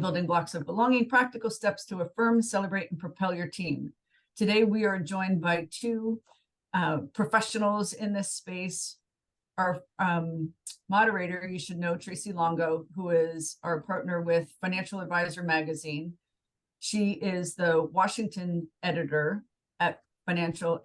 building blocks of belonging, practical steps to affirm, celebrate, and propel your team. Today, we are joined by two professionals in this space. Our moderator, you should know, Tracey Longo, who is our partner with Financial Advisor magazine. She is the Washington editor at Financial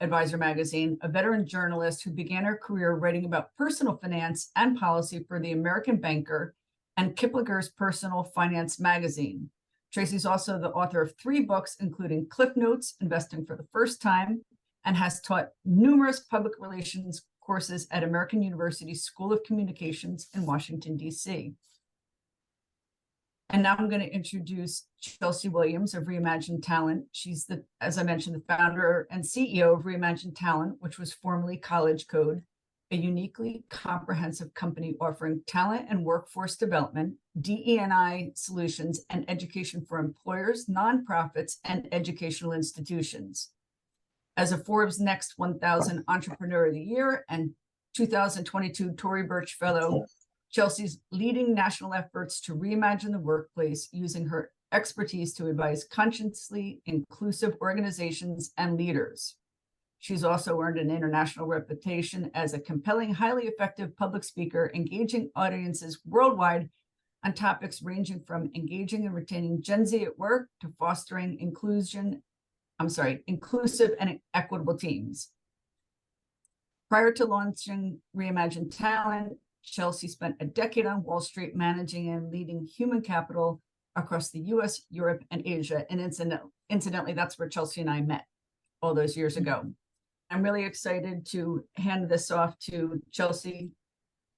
Advisor magazine, a veteran journalist who began her career writing about personal finance and policy for the American Banker and Kiplinger's Personal Finance magazine. Tracey's also the author of 3 books, including Cliff Notes, Investing for the First Time, and has taught numerous public relations courses at American University School of Communications in Washington, D.C. And now I'm going to introduce Chelsea Williams of Reimagine Talent. She's the, as I mentioned, the founder and CEO of Reimagine Talent, which was formerly College Code, a uniquely comprehensive company offering talent and workforce development, DE&I solutions, and education for employers, nonprofits, and educational institutions. As a Forbes Next 1000 Entrepreneur of the Year and 2022 Tory Burch Fellow, Chelsea's leading national efforts to reimagine the workplace using her expertise to advise consciously inclusive organizations and leaders. She's also earned an international reputation as a compelling, highly effective public speaker, engaging audiences worldwide on topics ranging from engaging and retaining Gen Z at work to fostering inclusive and equitable teams. Prior to launching Reimagine Talent, Chelsea spent a decade on Wall Street managing and leading human capital across the US, Europe, and Asia. And incidentally, that's where Chelsea and I met all those years ago. I'm really excited to hand this off to Chelsea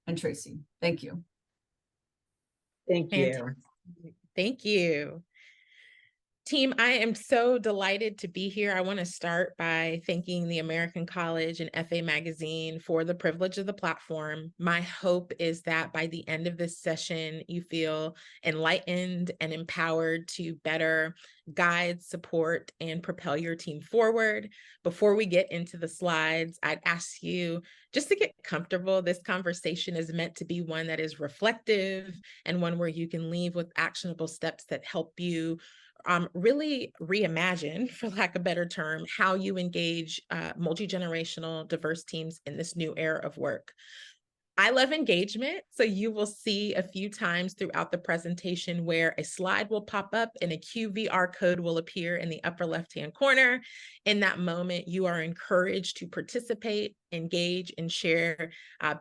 and Tracey. Thank you. Thank you. Thank you. Team, I am so delighted to be here. I want to start by thanking the American College and FA Magazine for the privilege of the platform. My hope is that by the end of this session, you feel enlightened and empowered to better guide, support, and propel your team forward. Before we get into the slides, I'd ask you just to get comfortable. This conversation is meant to be one that is reflective and one where you can leave with actionable steps that help you really reimagine, for lack of a better term, how you engage multi-generational diverse teams in this new era of work. I love engagement, so you will see a few times throughout the presentation where a slide will pop up and a QR code will appear in the upper left-hand corner. In that moment, you are encouraged to participate, engage, and share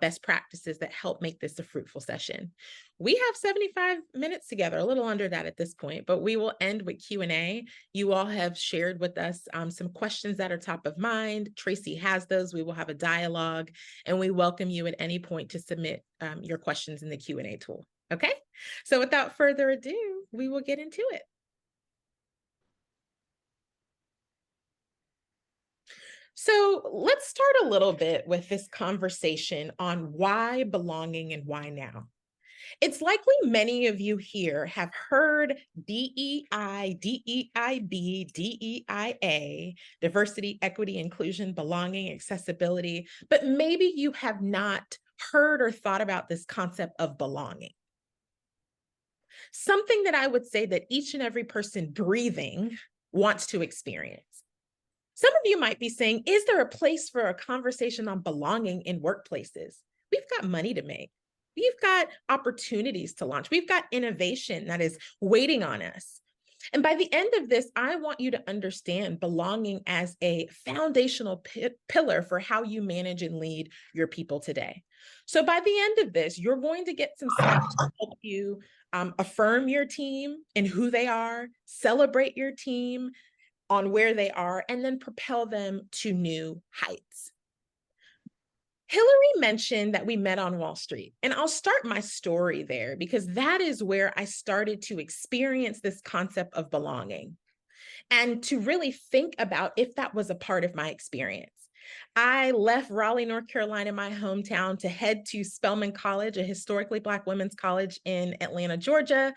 best practices that help make this a fruitful session. We have 75 minutes together, a little under that at this point, but we will end with Q&A. You all have shared with us some questions that are top of mind. Tracey has those. We will have a dialogue, and we welcome you at any point to submit your questions in the Q&A tool. Okay, so without further ado, we will get into it. So let's start a little bit with this conversation on why belonging and why now. It's likely many of you here have heard DEI, DEIB, DEIA, diversity, equity, inclusion, belonging, accessibility, but maybe you have not heard or thought about this concept of belonging. Something that I would say that each and every person breathing wants to experience. Some of you might be saying, is there a place for a conversation on belonging in workplaces? We've got money to make. We've got opportunities to launch. We've got innovation that is waiting on us. And by the end of this, I want you to understand belonging as a foundational pillar for how you manage and lead your people today. So by the end of this, you're going to get some steps to help you affirm your team and who they are, celebrate your team on where they are, and then propel them to new heights. Hillary mentioned that we met on Wall Street, and I'll start my story there because that is where I started to experience this concept of belonging and to really think about if that was a part of my experience. I left Raleigh, North Carolina, my hometown, to head to Spelman College, a historically Black women's college in Atlanta, Georgia.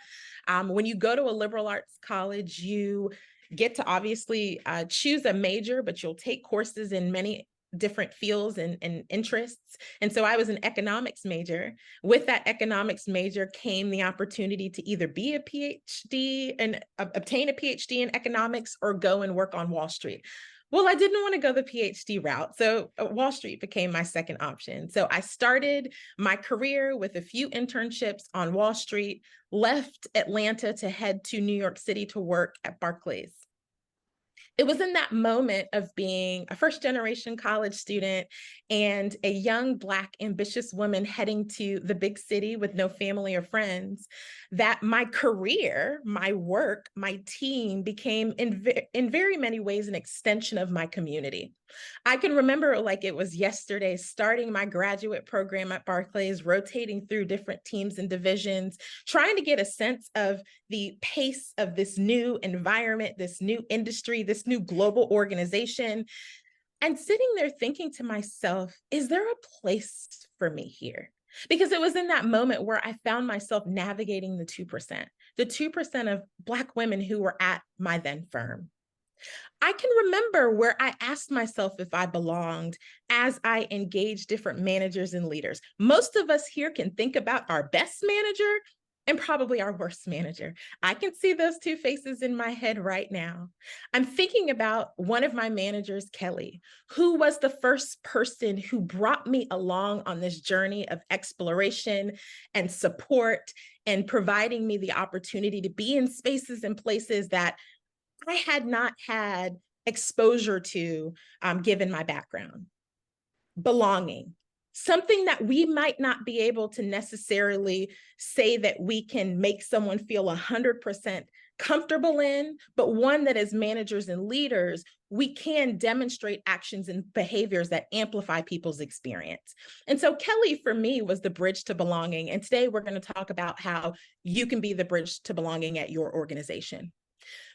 When you go to a liberal arts college, you get to obviously choose a major, but you'll take courses in many different fields and interests. And so I was an economics major. With that economics major came the opportunity to either be a PhD and obtain a PhD in economics or go and work on Wall Street. Well, I didn't want to go the PhD route, so Wall Street became my second option. So I started my career with a few internships on Wall Street, left Atlanta to head to New York City to work at Barclays. It was in that moment of being a first-generation college student and a young Black ambitious woman heading to the big city with no family or friends that my career, my work, my team became in very many ways an extension of my community. I can remember like it was yesterday, starting my graduate program at Barclays, rotating through different teams and divisions, trying to get a sense of the pace of this new environment, this new industry, this new global organization, and sitting there thinking to myself, is there a place for me here? Because it was in that moment where I found myself navigating the 2% of Black women who were at my then firm. I can remember where I asked myself if I belonged as I engaged different managers and leaders. Most of us here can think about our best manager and probably our worst manager. I can see those two faces in my head right now. I'm thinking about one of my managers, Kelly, who was the first person who brought me along on this journey of exploration and support and providing me the opportunity to be in spaces and places that I had not had exposure to given my background. Belonging, something that we might not be able to necessarily say that we can make someone feel 100% comfortable in, but one that as managers and leaders, we can demonstrate actions and behaviors that amplify people's experience. And so Kelly, for me, was the bridge to belonging. And today we're going to talk about how you can be the bridge to belonging at your organization.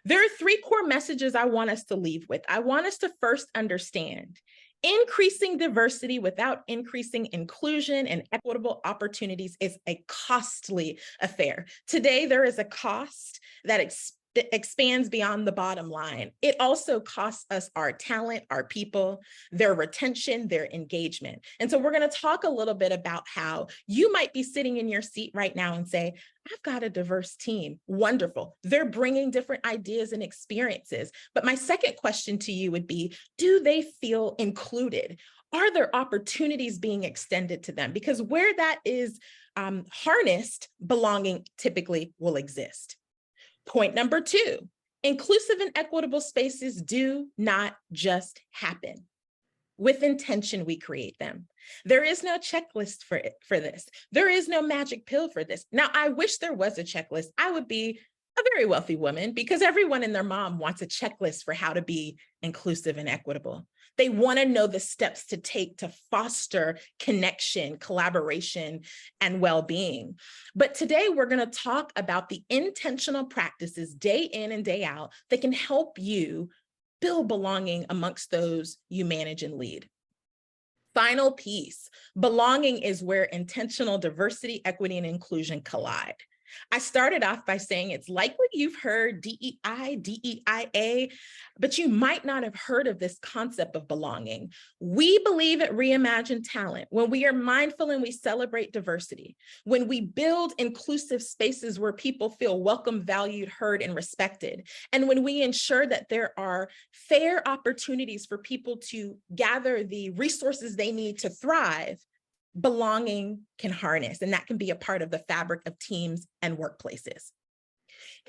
There are three core messages I want us to leave with. I want us to first understand increasing diversity without increasing inclusion and equitable opportunities is a costly affair. Today, there is a cost that expands beyond the bottom line. It also costs us our talent, our people, their retention, their engagement. And so we're going to talk a little bit about how you might be sitting in your seat right now and say, I've got a diverse team. Wonderful. They're bringing different ideas and experiences. But my second question to you would be, do they feel included? Are there opportunities being extended to them? Because where that is harnessed, belonging typically will exist. Point number two, inclusive and equitable spaces do not just happen. With intention, we create them. There is no checklist for this. There is no magic pill for this. Now, I wish there was a checklist. I would be a very wealthy woman because everyone and their mom wants a checklist for how to be inclusive and equitable. They want to know the steps to take to foster connection, collaboration, and well-being. But today we're going to talk about the intentional practices day in and day out that can help you build belonging amongst those you manage and lead. Final piece, belonging is where intentional diversity, equity, and inclusion collide. I started off by saying it's likely you've heard DEI, DEIA, but you might not have heard of this concept of belonging. We believe at Reimagine Talent, when we are mindful and we celebrate diversity, when we build inclusive spaces where people feel welcome, valued, heard, and respected, and when we ensure that there are fair opportunities for people to gather the resources they need to thrive, belonging can harness, and that can be a part of the fabric of teams and workplaces.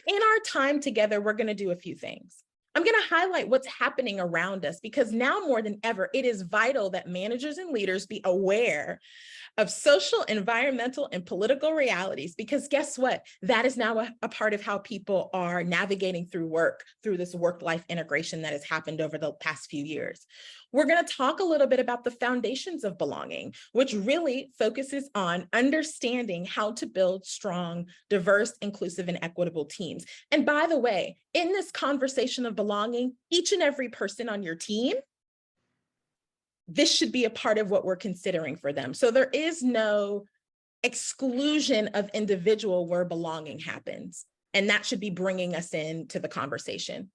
In our time together, we're going to do a few things. I'm going to highlight what's happening around us because now more than ever, it is vital that managers and leaders be aware of social, environmental, and political realities, because guess what? That is now a part of how people are navigating through this work-life integration that has happened over the past few years. We're going to talk a little bit about the foundations of belonging, which really focuses on understanding how to build strong, diverse, inclusive, and equitable teams. And by the way, in this conversation of belonging, each and every person on your team, this should be a part of what we're considering for them. So there is no exclusion of individual where belonging happens. And that should be bringing us into the conversation.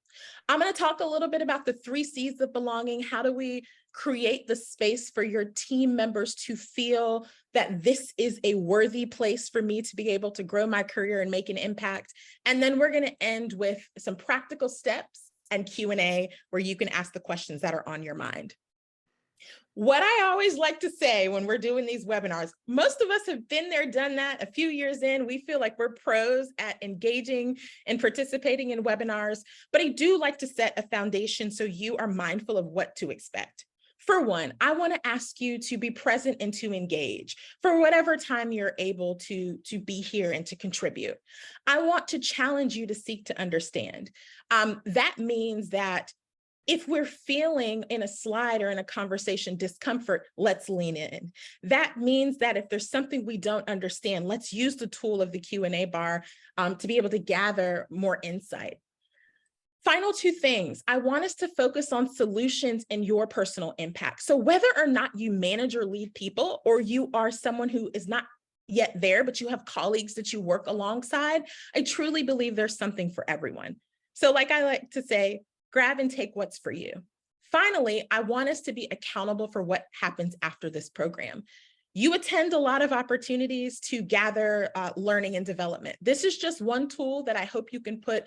I'm going to talk a little bit about the 3 C's of belonging. How do we create the space for your team members to feel that this is a worthy place for me to be able to grow my career and make an impact. And then we're going to end with some practical steps and Q&A where you can ask the questions that are on your mind. What I always like to say when we're doing these webinars, most of us have been there, done that. A few years in, we feel like we're pros at engaging and participating in webinars, but I do like to set a foundation so you are mindful of what to expect. For one, I want to ask you to be present and to engage for whatever time you're able to be here and to contribute. I want to challenge you to seek to understand. That means that if we're feeling in a slide or in a conversation discomfort, let's lean in. That means that if there's something we don't understand, let's use the tool of the Q&A bar to be able to gather more insight. Final two things, I want us to focus on solutions and your personal impact. So whether or not you manage or lead people, or you are someone who is not yet there, but you have colleagues that you work alongside, I truly believe there's something for everyone. So like I like to say, grab and take what's for you. Finally, I want us to be accountable for what happens after this program. You attend a lot of opportunities to gather learning and development. This is just one tool that I hope you can put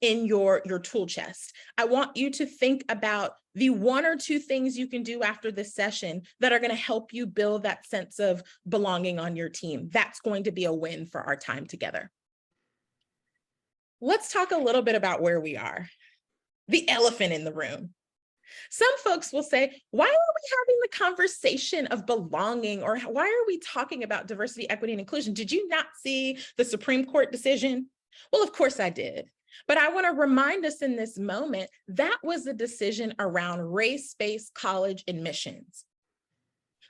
in your tool chest. I want you to think about the one or two things you can do after this session that are going to help you build that sense of belonging on your team. That's going to be a win for our time together. Let's talk a little bit about where we are. The elephant in the room. Some folks will say, why are we having the conversation of belonging, or why are we talking about diversity, equity, and inclusion? Did you not see the Supreme Court decision? Well, of course I did. But I want to remind us in this moment, that was a decision around race-based college admissions.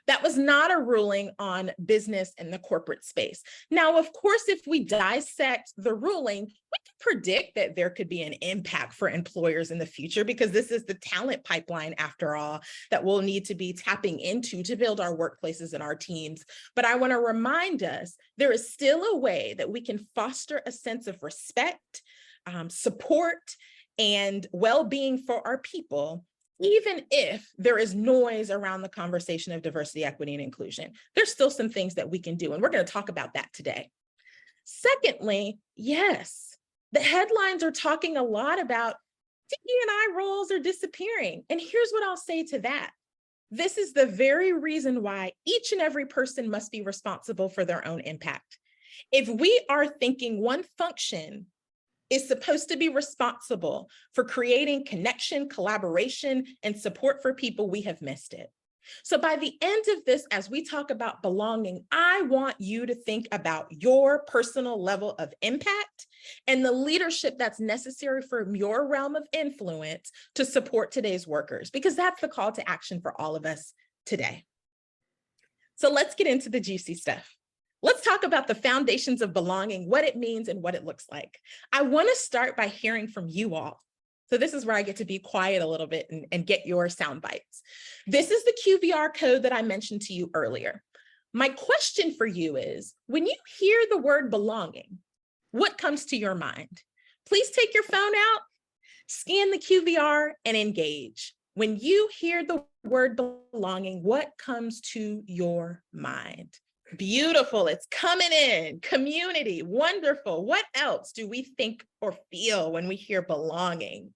That was not a ruling on business in the corporate space. Now, of course, if we dissect the ruling, we can predict that there could be an impact for employers in the future, because this is the talent pipeline, after all, that we'll need to be tapping into to build our workplaces and our teams. But I want to remind us, there is still a way that we can foster a sense of respect, support, and well-being for our people, even if there is noise around the conversation of diversity, equity, and inclusion. There's still some things that we can do, and we're going to talk about that today. Secondly, yes, the headlines are talking a lot about DE&I roles are disappearing. And here's what I'll say to that. This is the very reason why each and every person must be responsible for their own impact. If we are thinking one function is supposed to be responsible for creating connection, collaboration, and support for people, we have missed it. So by the end of this, as we talk about belonging, I want you to think about your personal level of impact and the leadership that's necessary for your realm of influence to support today's workers, because that's the call to action for all of us today. So let's get into the juicy stuff. Let's talk about the foundations of belonging, what it means and what it looks like. I want to start by hearing from you all. So this is where I get to be quiet a little bit and get your sound bites. This is the QVR code that I mentioned to you earlier. My question for you is, when you hear the word belonging, what comes to your mind? Please take your phone out, scan the QVR, and engage. When you hear the word belonging, what comes to your mind? Beautiful, it's coming in. Community, wonderful. What else do we think or feel when we hear belonging?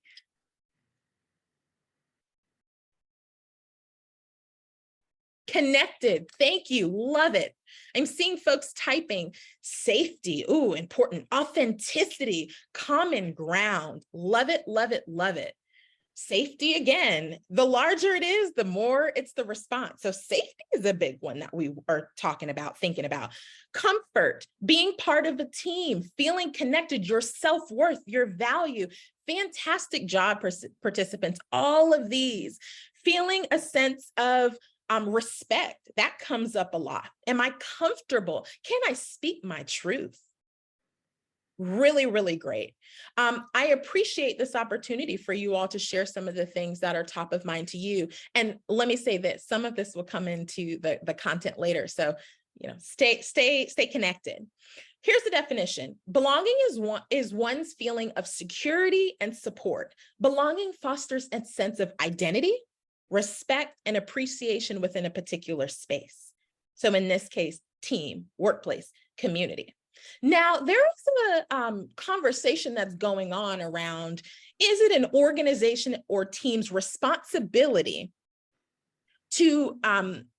Connected, thank you, love it. I'm seeing folks typing. Safety, ooh, important. Authenticity, common ground, love it, love it, love it. Safety, again, the larger it is, the more it's the response. So safety is a big one that we are talking about, thinking about. Comfort, being part of a team, feeling connected, your self-worth, your value. Fantastic job, participants, all of these. Feeling a sense of respect, that comes up a lot. Am I comfortable? Can I speak my truth? Really, really great. I appreciate this opportunity for you all to share some of the things that are top of mind to you. And let me say this, some of this will come into the content later. So, stay connected. Here's the definition. Belonging is one's feeling of security and support. Belonging fosters a sense of identity, respect, and appreciation within a particular space. So in this case, team, workplace, community. Now, there is a conversation that's going on around, is it an organization or team's responsibility to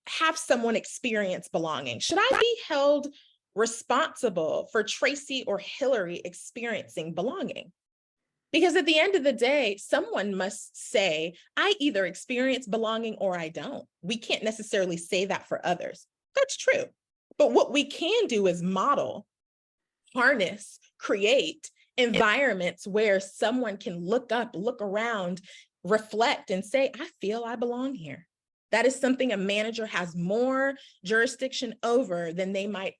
have someone experience belonging? Should I be held responsible for Tracey or Hillary experiencing belonging? Because at the end of the day, someone must say, I either experience belonging or I don't. We can't necessarily say that for others. That's true. But what we can do is model, harness, create environments where someone can look up, look around, reflect, and say, I feel I belong here. That is something a manager has more jurisdiction over than they might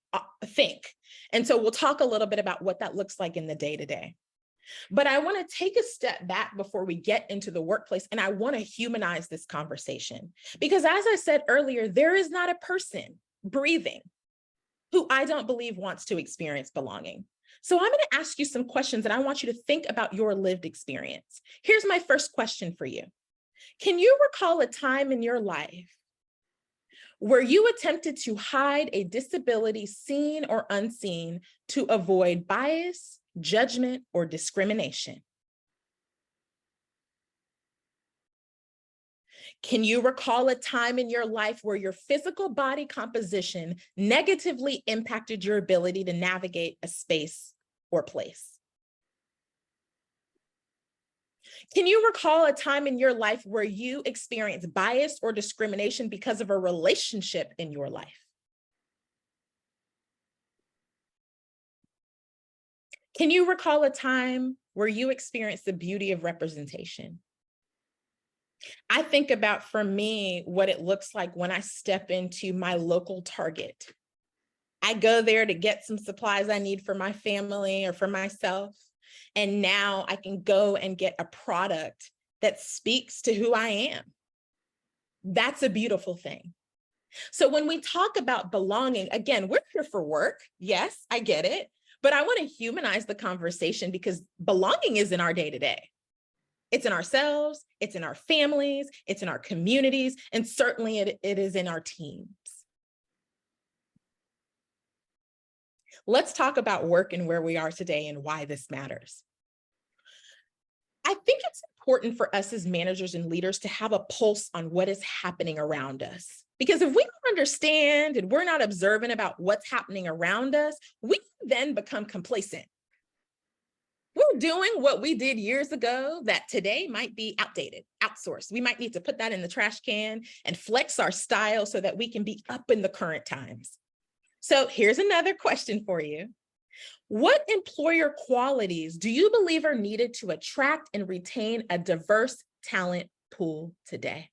think. And so we'll talk a little bit about what that looks like in the day-to-day. But I want to take a step back before we get into the workplace, and I want to humanize this conversation. Because as I said earlier, there is not a person breathing who I don't believe wants to experience belonging. So I'm going to ask you some questions, and I want you to think about your lived experience. Here's my first question for you. Can you recall a time in your life where you attempted to hide a disability, seen or unseen, to avoid bias, judgment, or discrimination? Can you recall a time in your life where your physical body composition negatively impacted your ability to navigate a space or place? Can you recall a time in your life where you experienced bias or discrimination because of a relationship in your life? Can you recall a time where you experienced the beauty of representation? I think about, for me, what it looks like when I step into my local Target. I go there to get some supplies I need for my family or for myself. And now I can go and get a product that speaks to who I am. That's a beautiful thing. So when we talk about belonging, again, we're here for work. Yes, I get it. But I want to humanize the conversation, because belonging is in our day-to-day. It's in ourselves, it's in our families, it's in our communities, and certainly it is in our teams. Let's talk about work and where we are today and why this matters. I think it's important for us as managers and leaders to have a pulse on what is happening around us. Because if we don't understand and we're not observant about what's happening around us, we then become complacent. We're doing what we did years ago that today might be outdated, outsourced. We might need to put that in the trash can and flex our style so that we can be up in the current times. So here's another question for you. What employer qualities do you believe are needed to attract and retain a diverse talent pool today?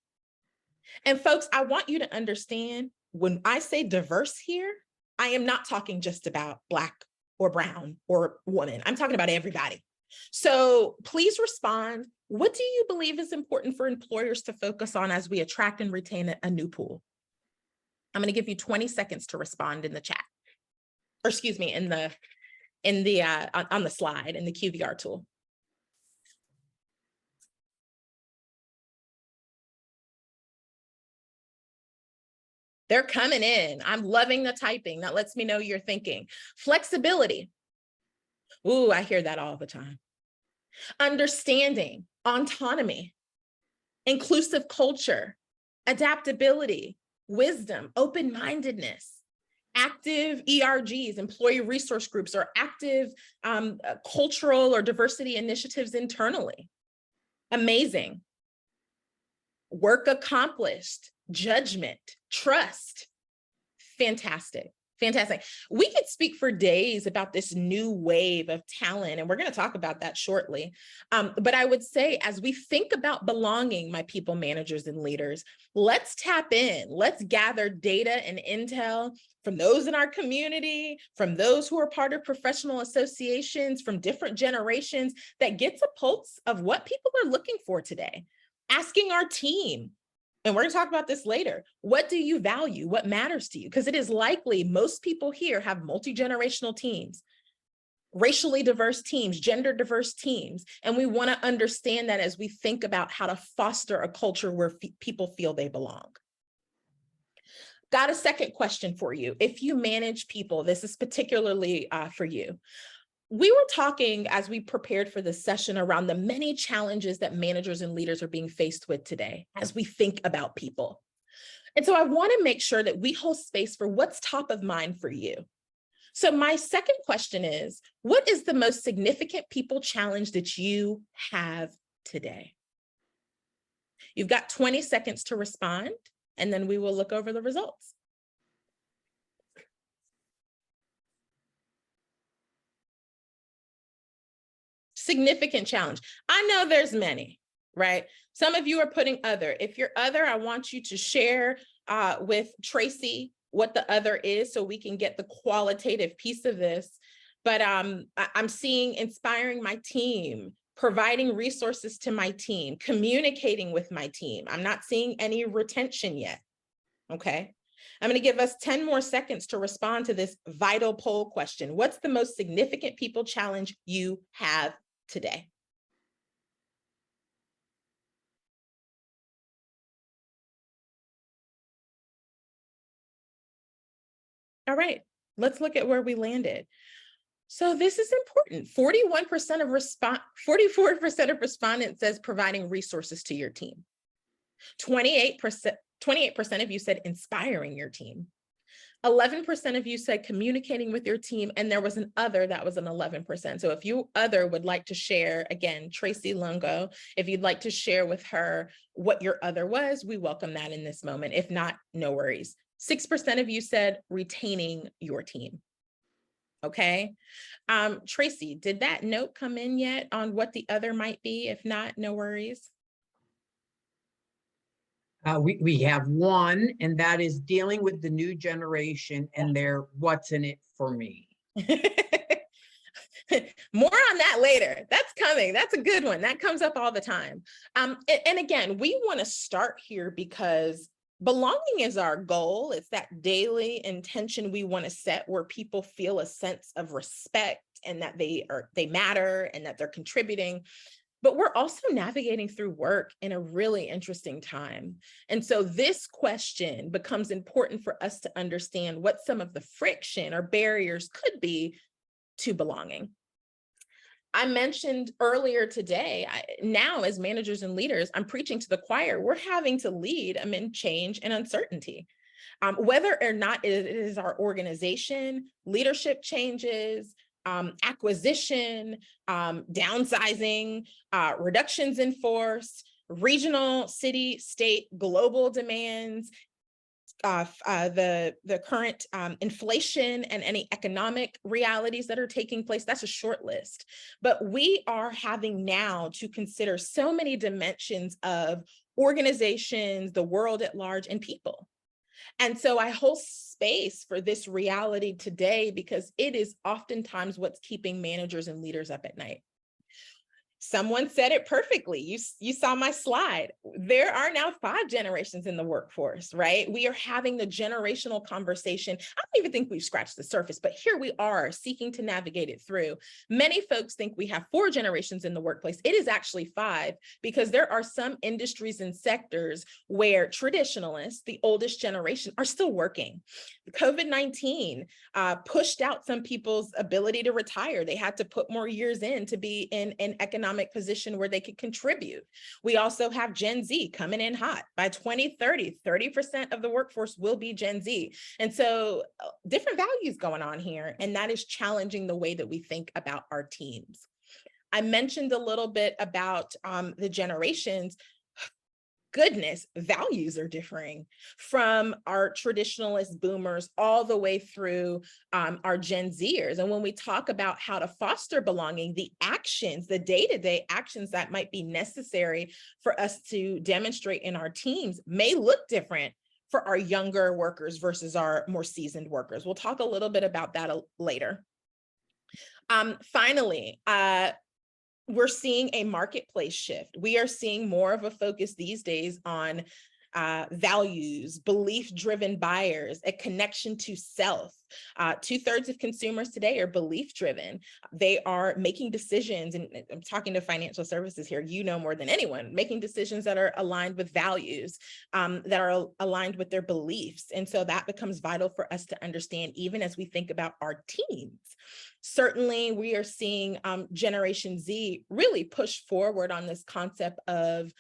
And folks, I want you to understand, when I say diverse here, I am not talking just about Black or brown or woman. I'm talking about everybody. So please respond. What do you believe is important for employers to focus on as we attract and retain a new pool? I'm going to give you 20 seconds to respond in the chat, or excuse me, on the slide in the QVR tool. They're coming in. I'm loving the typing. That lets me know you're thinking. Flexibility. Ooh, I hear that all the time. Understanding, autonomy, inclusive culture, adaptability, wisdom, open-mindedness, active ERGs, employee resource groups, or active cultural or diversity initiatives internally. Amazing. Work accomplished, judgment, trust. Fantastic. Fantastic. We could speak for days about this new wave of talent, and we're going to talk about that shortly. But I would say, as we think about belonging, my people managers and leaders, let's tap in. Let's gather data and intel from those in our community, from those who are part of professional associations, from different generations, that gets a pulse of what people are looking for today. Asking our team, and we're going to talk about this later, what do you value? What matters to you? Because it is likely most people here have multi-generational teams. racially diverse teams, gender diverse teams. And we want to understand that as we think about how to foster a culture where people feel they belong. Got a second question for you. If you manage people, this is particularly for you. We were talking as we prepared for this session around the many challenges that managers and leaders are being faced with today as we think about people. And so I want to make sure that we hold space for what's top of mind for you. So my second question is, what is the most significant people challenge that you have today? You've got 20 seconds to respond, and then we will look over the results. Significant challenge. I know there's many, right? Some of you are putting other. If you're other, I want you to share with Tracey what the other is so we can get the qualitative piece of this. But I'm seeing inspiring my team, providing resources to my team, communicating with my team. I'm not seeing any retention yet, okay? I'm going to give us 10 more seconds to respond to this vital poll question. What's the most significant people challenge you have today? All right, let's look at where we landed. So this is important. 44% of respondents says providing resources to your team. 28% of you said inspiring your team. 11% of you said communicating with your team, and there was an other that was an 11%. So if you other would like to share, again, Tracey Longo, if you'd like to share with her what your other was, we welcome that in this moment. If not, no worries. 6% of you said retaining your team. Okay. Tracey, did that note come in yet on what the other might be? If not, no worries. We have one, and that is dealing with the new generation and their what's in it for me. More on that later. That's coming. That's a good one. That comes up all the time. And again, we want to start here because belonging is our goal. It's that daily intention we want to set where people feel a sense of respect and that they matter and that they're contributing. But we're also navigating through work in a really interesting time. And so this question becomes important for us to understand what some of the friction or barriers could be to belonging. I mentioned earlier today, now as managers and leaders, I'm preaching to the choir. We're having to lead amid change and uncertainty. Whether or not it is our organization, leadership changes, acquisition, downsizing, reductions in force, regional, city, state, global demands, the current inflation and any economic realities that are taking place. That's a short list. But we are having now to consider so many dimensions of organizations, the world at large, and people. And so I hold space for this reality today because it is oftentimes what's keeping managers and leaders up at night. Someone said it perfectly. You saw my slide. There are now 5 generations in the workforce, right? We are having the generational conversation. I don't even think we've scratched the surface, but here we are seeking to navigate it through. Many folks think we have 4 generations in the workplace. It is actually 5 because there are some industries and sectors where traditionalists, the oldest generation, are still working. COVID-19 pushed out some people's ability to retire. They had to put more years in to be in an economic position where they could contribute. We also have Gen Z coming in hot. By 2030, 30% of the workforce will be Gen Z. And so different values going on here, and that is challenging the way that we think about our teams. I mentioned a little bit about the generations. Goodness, values are differing from our traditionalist boomers all the way through our Gen Zers. And when we talk about how to foster belonging, the actions, the day-to-day actions that might be necessary for us to demonstrate in our teams may look different for our younger workers versus our more seasoned workers. We'll talk a little bit about that later. Finally, we're seeing a marketplace shift. We are seeing more of a focus these days on values, belief-driven buyers, a connection to self. 2/3 of consumers today are belief-driven. They are making decisions, and I'm talking to financial services here, you know more than anyone, making decisions that are aligned with values, that are aligned with their beliefs. And so that becomes vital for us to understand, even as we think about our teams. Certainly, we are seeing Generation Z really push forward on this concept of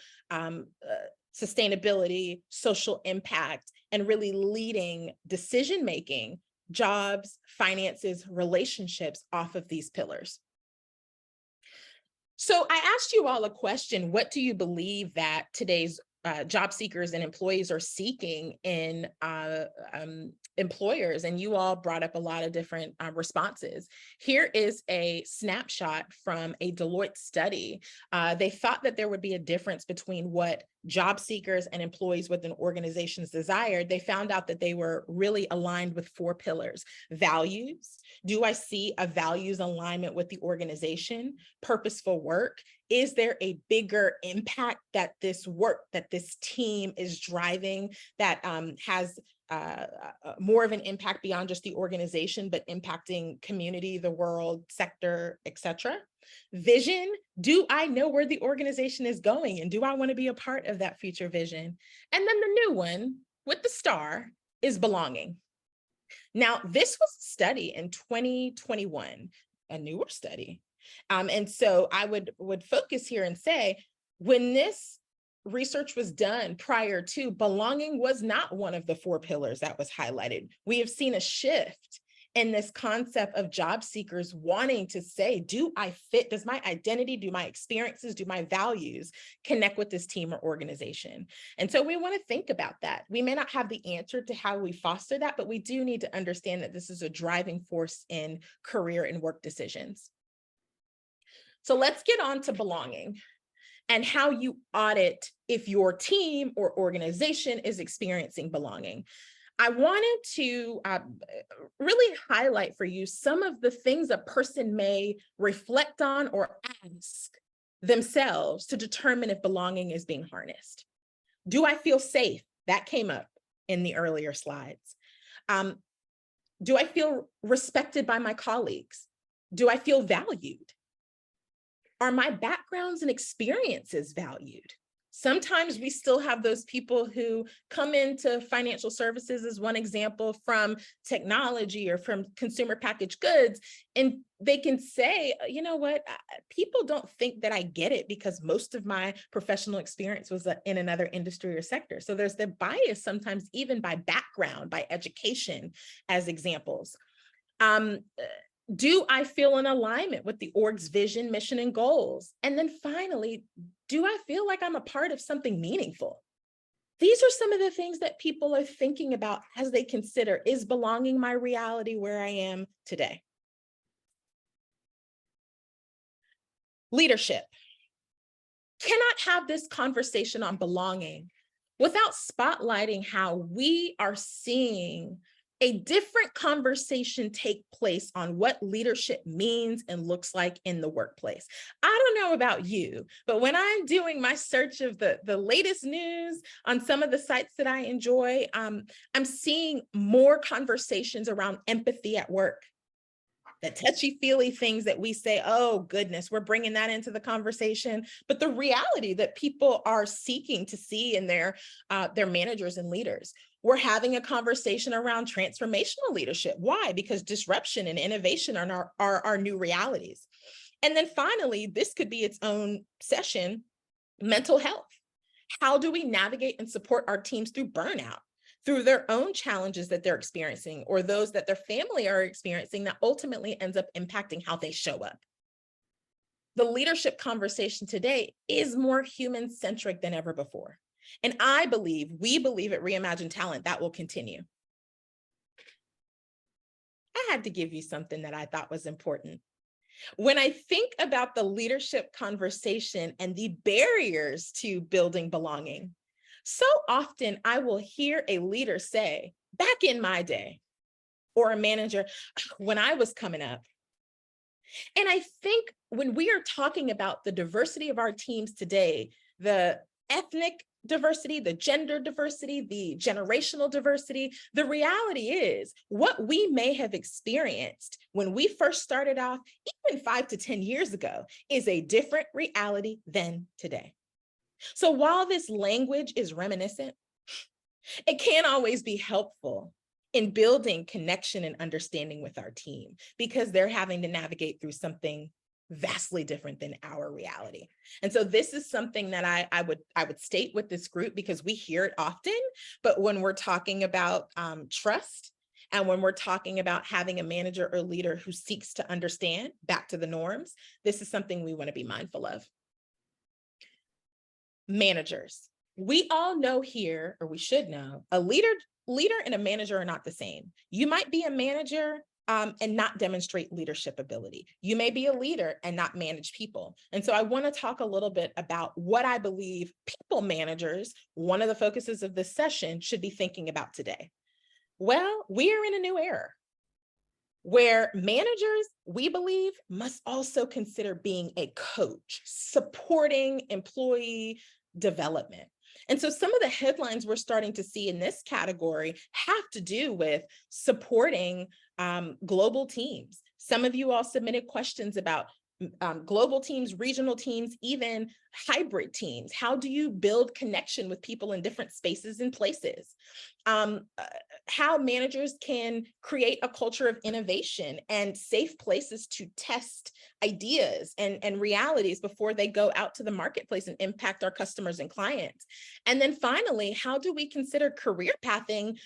sustainability, social impact, and really leading decision-making, jobs, finances, relationships off of these pillars. So I asked you all a question: what do you believe that today's job seekers and employees are seeking in employers? And you all brought up a lot of different responses. Here is a snapshot from a Deloitte study. They thought that there would be a difference between what job seekers and employees within organizations desired. They found out that they were really aligned with 4 pillars. Values. Do I see a values alignment with the organization? Purposeful work. Is there a bigger impact that this work, that this team is driving, that has more of an impact beyond just the organization, but impacting community, the world, sector, etc.? Vision. Do I know where the organization is going, and do I want to be a part of that future vision? And then the new one with the star is belonging. Now, this was a study in 2021, a newer study. And so I would focus here and say, when this research was done prior to, belonging was not one of the 4 pillars that was highlighted. We have seen a shift in this concept of job seekers wanting to say, do I fit? Does my identity, do my experiences, do my values connect with this team or organization? And so we want to think about that. We may not have the answer to how we foster that, but we do need to understand that this is a driving force in career and work decisions. So let's get on to belonging and how you audit if your team or organization is experiencing belonging. I wanted to really highlight for you some of the things a person may reflect on or ask themselves to determine if belonging is being harnessed. Do I feel safe? That came up in the earlier slides. Do I feel respected by my colleagues? Do I feel valued? Are my backgrounds and experiences valued? Sometimes we still have those people who come into financial services, as one example, from technology or from consumer packaged goods, and they can say, you know what, people don't think that I get it because most of my professional experience was in another industry or sector. So there's the bias sometimes even by background, by education as examples. Do I feel in alignment with the org's vision, mission, and goals? And then finally, do I feel like I'm a part of something meaningful? These are some of the things that people are thinking about as they consider, is belonging my reality where I am today? Leadership. Cannot have this conversation on belonging without spotlighting how we are seeing a different conversation take place on what leadership means and looks like in the workplace. I don't know about you, but when I'm doing my search of the latest news on some of the sites that I enjoy, I'm seeing more conversations around empathy at work. The touchy-feely things that we say, oh goodness, we're bringing that into the conversation. But the reality that people are seeking to see in their managers and leaders. We're having a conversation around transformational leadership. Why? Because disruption and innovation are our new realities. And then finally, this could be its own session, mental health. How do we navigate and support our teams through burnout, through their own challenges that they're experiencing or those that their family are experiencing that ultimately ends up impacting how they show up? The leadership conversation today is more human-centric than ever before. And we believe at Reimagine Talent that will continue. I had to give you something that I thought was important. When I think about the leadership conversation and the barriers to building belonging, so often I will hear a leader say, back in my day, or a manager, when I was coming up. And I think when we are talking about the diversity of our teams today, the ethnic diversity, the gender diversity, the generational diversity. The reality is what we may have experienced when we first started off, even 5 to 10 years ago, is a different reality than today. So while this language is reminiscent, it can't always be helpful in building connection and understanding with our team because they're having to navigate through something vastly different than our reality. And so this is something that I would state with this group because we hear it often, but when we're talking about trust and when we're talking about having a manager or leader who seeks to understand back to the norms, this is something we want to be mindful of. Managers. We all know here, or we should know, a leader and a manager are not the same. You might be a manager and not demonstrate leadership ability. You may be a leader and not manage people. And so I want to talk a little bit about what I believe people managers, one of the focuses of this session, should be thinking about today. Well, we are in a new era where managers, we believe, must also consider being a coach, supporting employee development. And so some of the headlines we're starting to see in this category have to do with supporting global teams. Some of you all submitted questions about global teams, regional teams, even hybrid teams. How do you build connection with people in different spaces and places? How managers can create a culture of innovation and safe places to test ideas and realities before they go out to the marketplace and impact our customers and clients. And then finally, how do we consider career pathing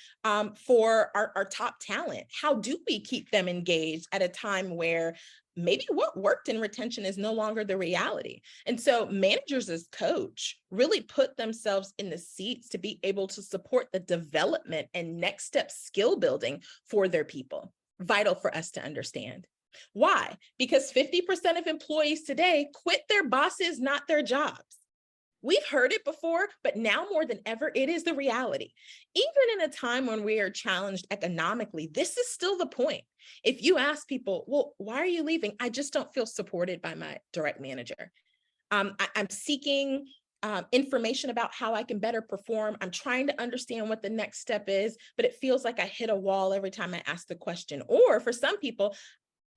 for our top talent? How do we keep them engaged at a time where maybe what worked in retention is no longer the reality? And so managers as coach really put themselves in the seats to be able to support the development and next step skill building for their people. Vital for us to understand. Why? Because 50% of employees today quit their bosses, not their jobs. We've heard it before, but now more than ever, it is the reality. Even in a time when we are challenged economically, this is still the point. If you ask people, well, why are you leaving? I just don't feel supported by my direct manager. I'm seeking information about how I can better perform. I'm trying to understand what the next step is, but it feels like I hit a wall every time I ask the question. Or for some people,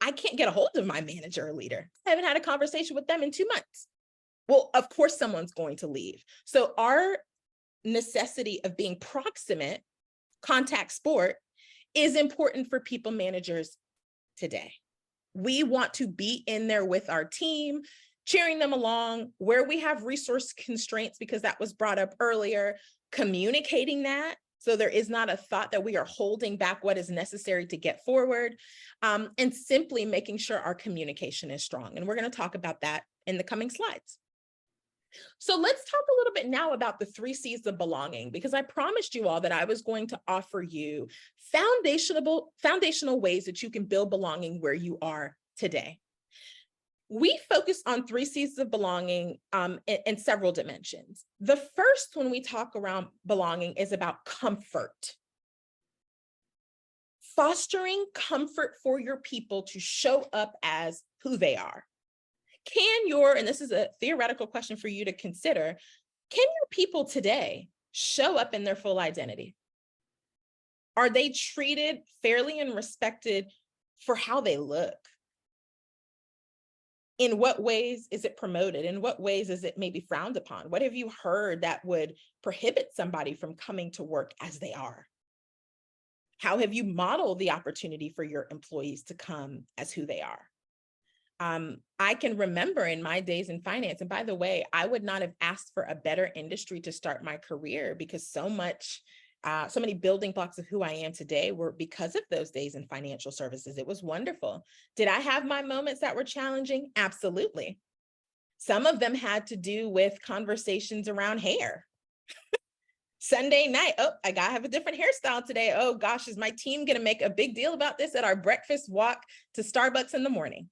I can't get a hold of my manager or leader. I haven't had a conversation with them in 2 months. Well, of course, someone's going to leave. So our necessity of being proximate, contact sport, is important for people managers today. We want to be in there with our team, cheering them along where we have resource constraints, because that was brought up earlier, communicating that. So there is not a thought that we are holding back what is necessary to get forward, and simply making sure our communication is strong. And we're going to talk about that in the coming slides. So let's talk a little bit now about the 3 C's of belonging, because I promised you all that I was going to offer you foundational ways that you can build belonging where you are today. We focus on 3 C's of belonging in several dimensions. The first, when we talk around belonging, is about comfort. Fostering comfort for your people to show up as who they are. And this is a theoretical question for you to consider, can your people today show up in their full identity? Are they treated fairly and respected for how they look? In what ways is it promoted? In what ways is it maybe frowned upon? What have you heard that would prohibit somebody from coming to work as they are? How have you modeled the opportunity for your employees to come as who they are? I can remember in my days in finance, and by the way, I would not have asked for a better industry to start my career, because so many building blocks of who I am today were because of those days in financial services. It was wonderful. Did I have my moments that were challenging? Absolutely. Some of them had to do with conversations around hair. Sunday night, oh, I gotta have a different hairstyle today. Oh gosh, is my team gonna make a big deal about this at our breakfast walk to Starbucks in the morning?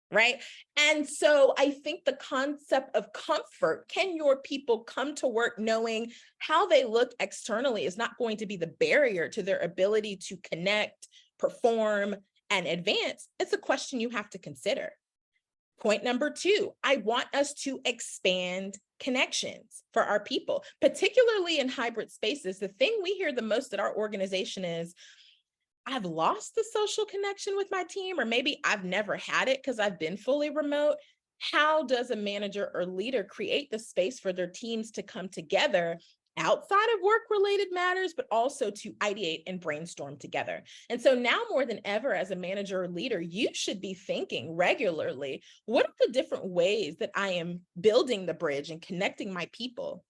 Right? And so I think the concept of comfort, can your people come to work knowing how they look externally is not going to be the barrier to their ability to connect, perform, and advance? It's a question you have to consider. Point number 2, I want us to expand connections for our people, particularly in hybrid spaces. The thing we hear the most at our organization is, I've lost the social connection with my team, or maybe I've never had it because I've been fully remote. How does a manager or leader create the space for their teams to come together outside of work-related matters, but also to ideate and brainstorm together? And so now more than ever, as a manager or leader, you should be thinking regularly, what are the different ways that I am building the bridge and connecting my people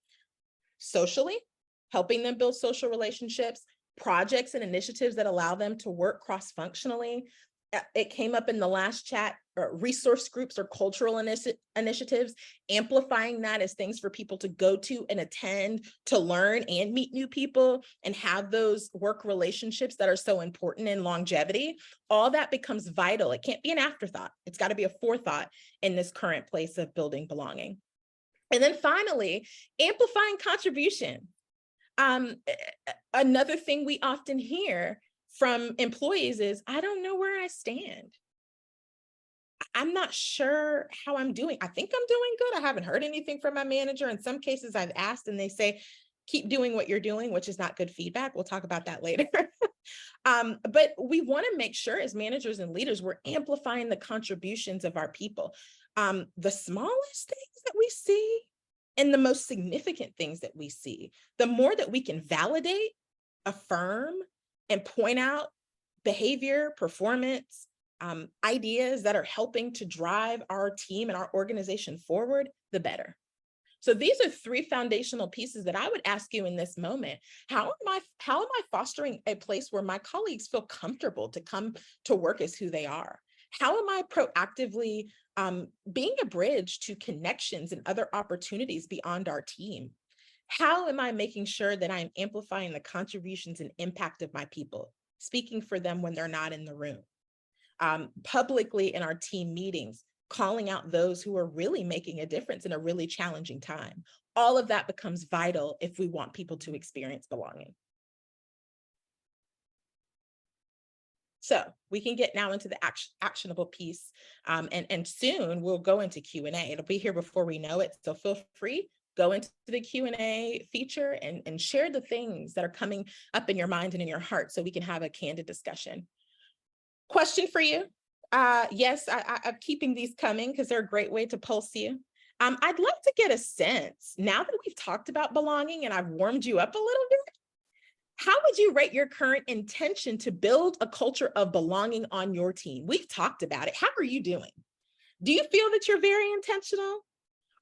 socially, helping them build social relationships, projects and initiatives that allow them to work cross-functionally. It came up in the last chat, resource groups or cultural initiatives, amplifying that as things for people to go to and attend, to learn and meet new people and have those work relationships that are so important in longevity. All that becomes vital. It can't be an afterthought. It's got to be a forethought in this current place of building belonging. And then finally, amplifying contribution. Another thing we often hear from employees is, I don't know where I stand. I'm not sure how I'm doing. I think I'm doing good. I haven't heard anything from my manager. In some cases, I've asked and they say, keep doing what you're doing, which is not good feedback. We'll talk about that later. But we want to make sure as managers and leaders, we're amplifying the contributions of our people. The smallest things that we see and the most significant things that we see, the more that we can validate, affirm, and point out behavior, performance, ideas that are helping to drive our team and our organization forward, the better. So these are 3 foundational pieces that I would ask you in this moment. How am I fostering a place where my colleagues feel comfortable to come to work as who they are? How am I proactively being a bridge to connections and other opportunities beyond our team? How am I making sure that I'm amplifying the contributions and impact of my people, speaking for them when they're not in the room? Publicly in our team meetings, calling out those who are really making a difference in a really challenging time. All of that becomes vital if we want people to experience belonging. So we can get now into the actionable piece, and soon we'll go into Q&A. It'll be here before we know it, so feel free, go into the Q&A feature and share the things that are coming up in your mind and in your heart so we can have a candid discussion. Question for you. Yes, I'm keeping these coming because they're a great way to pulse you. I'd love to get a sense, now that we've talked about belonging and I've warmed you up a little bit, how would you rate your current intention to build a culture of belonging on your team? We've talked about it. How are you doing? Do you feel that you're very intentional?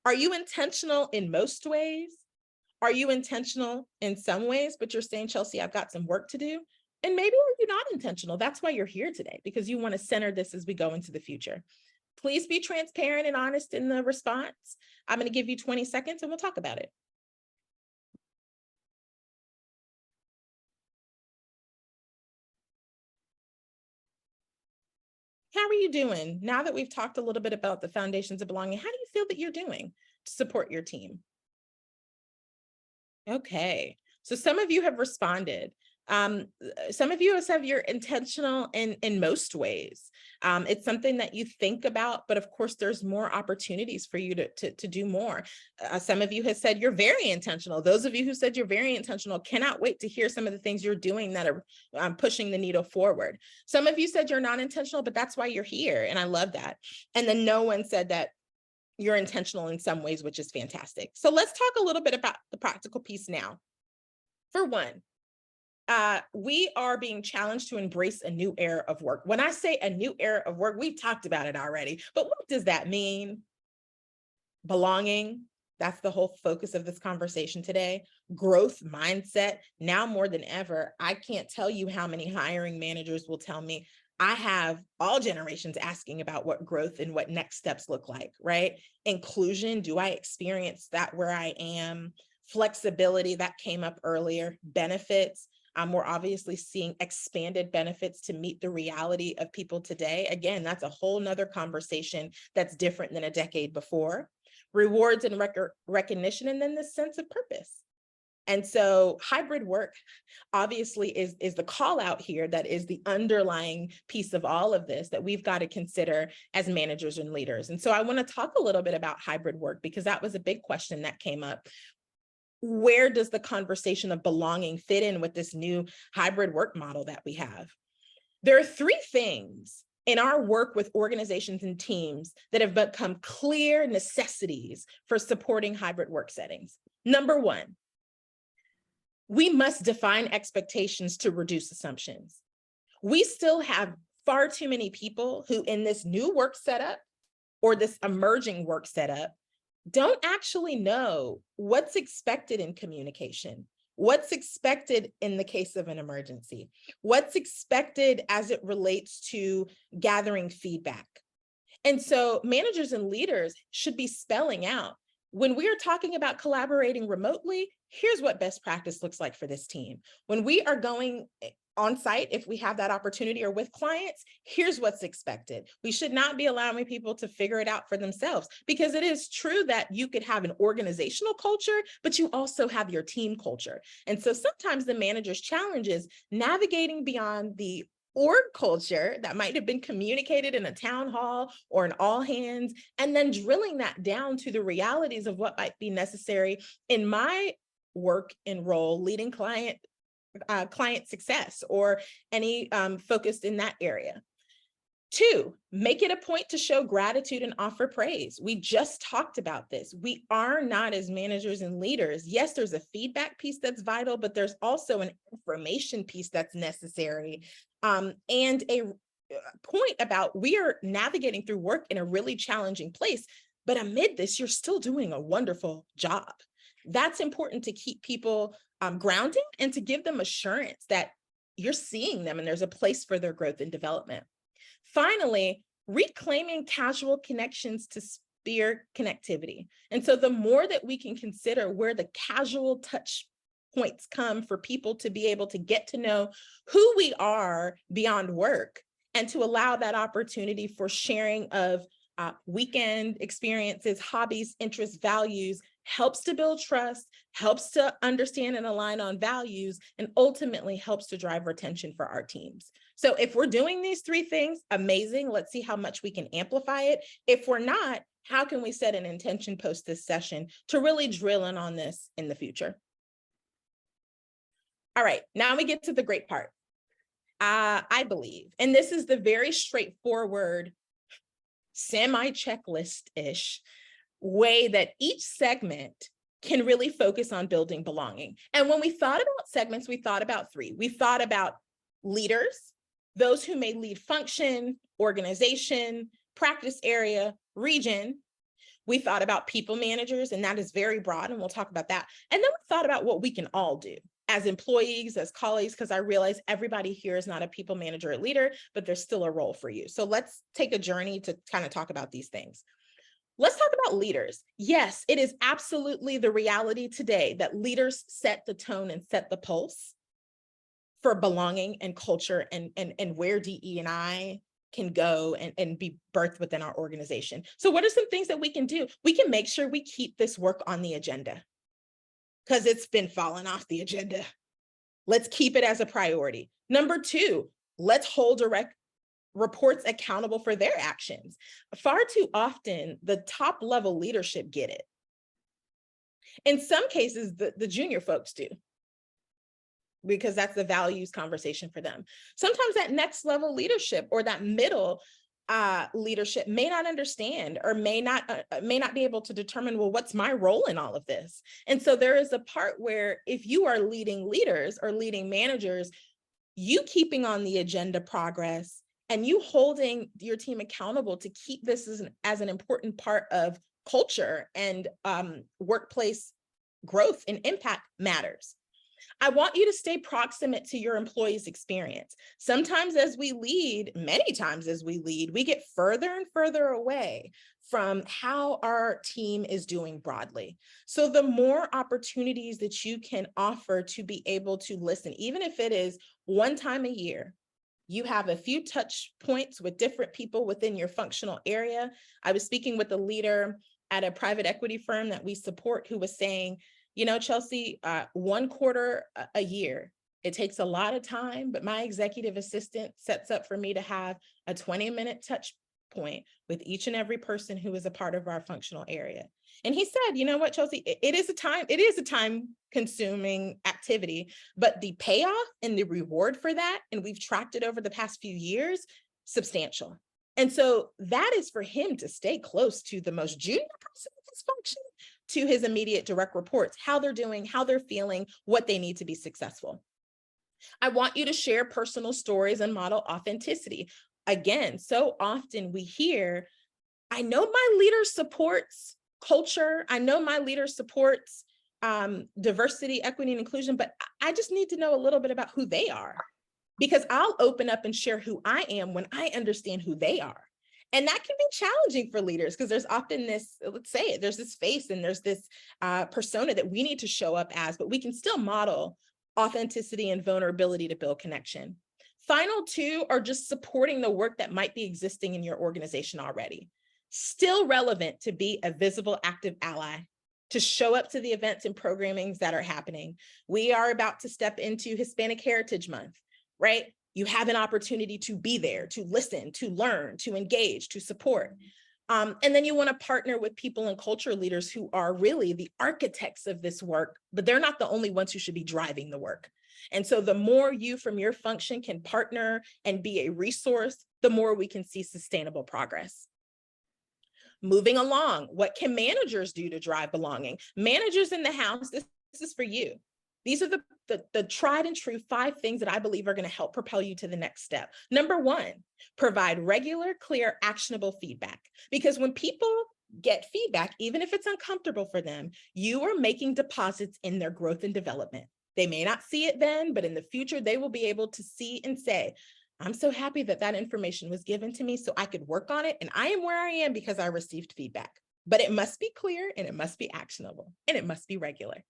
Are you intentional in most ways? Are you intentional in some ways, but you're saying, Chelsea, I've got some work to do? And maybe you're not intentional. That's why you're here today, because you want to center this as we go into the future. Please be transparent and honest in the response. I'm going to give you 20 seconds and we'll talk about it. How are you doing? Now that we've talked a little bit about the foundations of belonging, how do you feel that you're doing to support your team? Okay, so some of you have responded. Some of you have said you're intentional in most ways. It's something that you think about, but of course there's more opportunities for you to do more. Some of you have said you're very intentional. Those of you who said you're very intentional cannot wait to hear some of the things you're doing that are pushing the needle forward. Some of you said you're not intentional, but that's why you're here, and I love that. And then no one said that you're intentional in some ways, which is fantastic. So let's talk a little bit about the practical piece now. For one, we are being challenged to embrace a new era of work. When I say a new era of work, we've talked about it already, but what does that mean? Belonging, that's the whole focus of this conversation today. Growth mindset, now more than ever. I can't tell you how many hiring managers will tell me, I have all generations asking about what growth and what next steps look like, right? Inclusion, do I experience that where I am? Flexibility, that came up earlier. Benefits, we're obviously seeing expanded benefits to meet the reality of people today. Again, that's a whole nother conversation that's different than a decade before. Rewards and recognition, and then this sense of purpose. And so hybrid work obviously is the call out here that is the underlying piece of all of this that we've got to consider as managers and leaders. And so I want to talk a little bit about hybrid work because that was a big question that came up. Where does the conversation of belonging fit in with this new hybrid work model that we have? There are three things in our work with organizations and teams that have become clear necessities for supporting hybrid work settings. Number one, we must define expectations to reduce assumptions. We still have far too many people who in this new work setup or this emerging work setup don't actually know what's expected in communication, what's expected in the case of an emergency, what's expected as it relates to gathering feedback. And so managers and leaders should be spelling out, when we are talking about collaborating remotely, here's what best practice looks like for this team. When we are going on site, if we have that opportunity or with clients, here's what's expected. We should not be allowing people to figure it out for themselves, because it is true that you could have an organizational culture, but you also have your team culture. And so sometimes the manager's challenge is navigating beyond the org culture that might have been communicated in a town hall or an all hands, and then drilling that down to the realities of what might be necessary in my work and role leading client success or any focused in that area. Two, make it a point to show gratitude and offer praise. We just talked about this. We are not, as managers and leaders, yes, there's a feedback piece that's vital, but there's also an information piece that's necessary. And a point about we are navigating through work in a really challenging place, but amid this, you're still doing a wonderful job. That's important to keep people grounded and to give them assurance that you're seeing them and there's a place for their growth and development. Finally, reclaiming casual connections to spear connectivity. And so the more that we can consider where the casual touch points come for people to be able to get to know who we are beyond work and to allow that opportunity for sharing of weekend experiences, hobbies, interests, values, helps to build trust, helps to understand and align on values, and ultimately helps to drive retention for our teams. So if we're doing these three things, amazing. Let's see how much we can amplify it. If we're not, how can we set an intention post this session to really drill in on this in the future? All right, now we get to the great part. I believe, and this is the very straightforward, semi-checklist-ish way that each segment can really focus on building belonging. And when we thought about segments, we thought about three. We thought about leaders, those who may lead function, organization, practice area, region. We thought about people managers, and that is very broad, and we'll talk about that. And then we thought about what we can all do as employees, as colleagues, because I realize everybody here is not a people manager or leader, but there's still a role for you. So let's take a journey to kind of talk about these things. Let's talk about leaders. Yes, it is absolutely the reality today that leaders set the tone and set the pulse for belonging and culture and where DE&I can go and be birthed within our organization. So what are some things that we can do? We can make sure we keep this work on the agenda because it's been falling off the agenda. Let's keep it as a priority. Number two, let's hold direct reports accountable for their actions. Far too often, the top level leadership get it. In some cases, the junior folks do, because that's the values conversation for them. Sometimes that next level leadership or that middle leadership may not understand or may not be able to determine, well, what's my role in all of this? And so there is a part where if you are leading leaders or leading managers, you keeping on the agenda progress and you holding your team accountable to keep this as an important part of culture and workplace growth and impact matters. I want you to stay proximate to your employees' experience. Sometimes as we lead, many times as we lead, we get further and further away from how our team is doing broadly. So the more opportunities that you can offer to be able to listen, even if it is one time a year, you have a few touch points with different people within your functional area. I was speaking with a leader at a private equity firm that we support who was saying, You know, Chelsea, 1/4 a year. It takes a lot of time, but my executive assistant sets up for me to have a 20-minute touch point with each and every person who is a part of our functional area. And he said, you know what, Chelsea, it is a time consuming activity, but the payoff and the reward for that, and we've tracked it over the past few years, substantial. And so that is for him to stay close to the most junior person in his function, to his immediate direct reports, how they're doing, how they're feeling, what they need to be successful. I want you to share personal stories and model authenticity. Again, so often we hear, I know my leader supports culture. I know my leader supports diversity, equity, and inclusion, but I just need to know a little bit about who they are, because I'll open up and share who I am when I understand who they are. And that can be challenging for leaders, because there's often this, let's say it, there's this face and there's this persona that we need to show up as, but we can still model authenticity and vulnerability to build connection. Final two are just supporting the work that might be existing in your organization already. Still relevant to be a visible, active ally, to show up to the events and programmings that are happening. We are about to step into Hispanic Heritage Month, right? You have an opportunity to be there, to listen, to learn, to engage, to support. And then you want to partner with people and culture leaders who are really the architects of this work, but they're not the only ones who should be driving the work. And so the more you from your function can partner and be a resource, the more we can see sustainable progress. Moving along, what can managers do to drive belonging? Managers in the house, this is for you. These are the tried and true 5 things that I believe are going to help propel you to the next step. Number 1, provide regular, clear, actionable feedback. Because when people get feedback, even if it's uncomfortable for them, you are making deposits in their growth and development. They may not see it then, but in the future, they will be able to see and say, I'm so happy that that information was given to me so I could work on it. And I am where I am because I received feedback. But it must be clear, and it must be actionable, and it must be regular.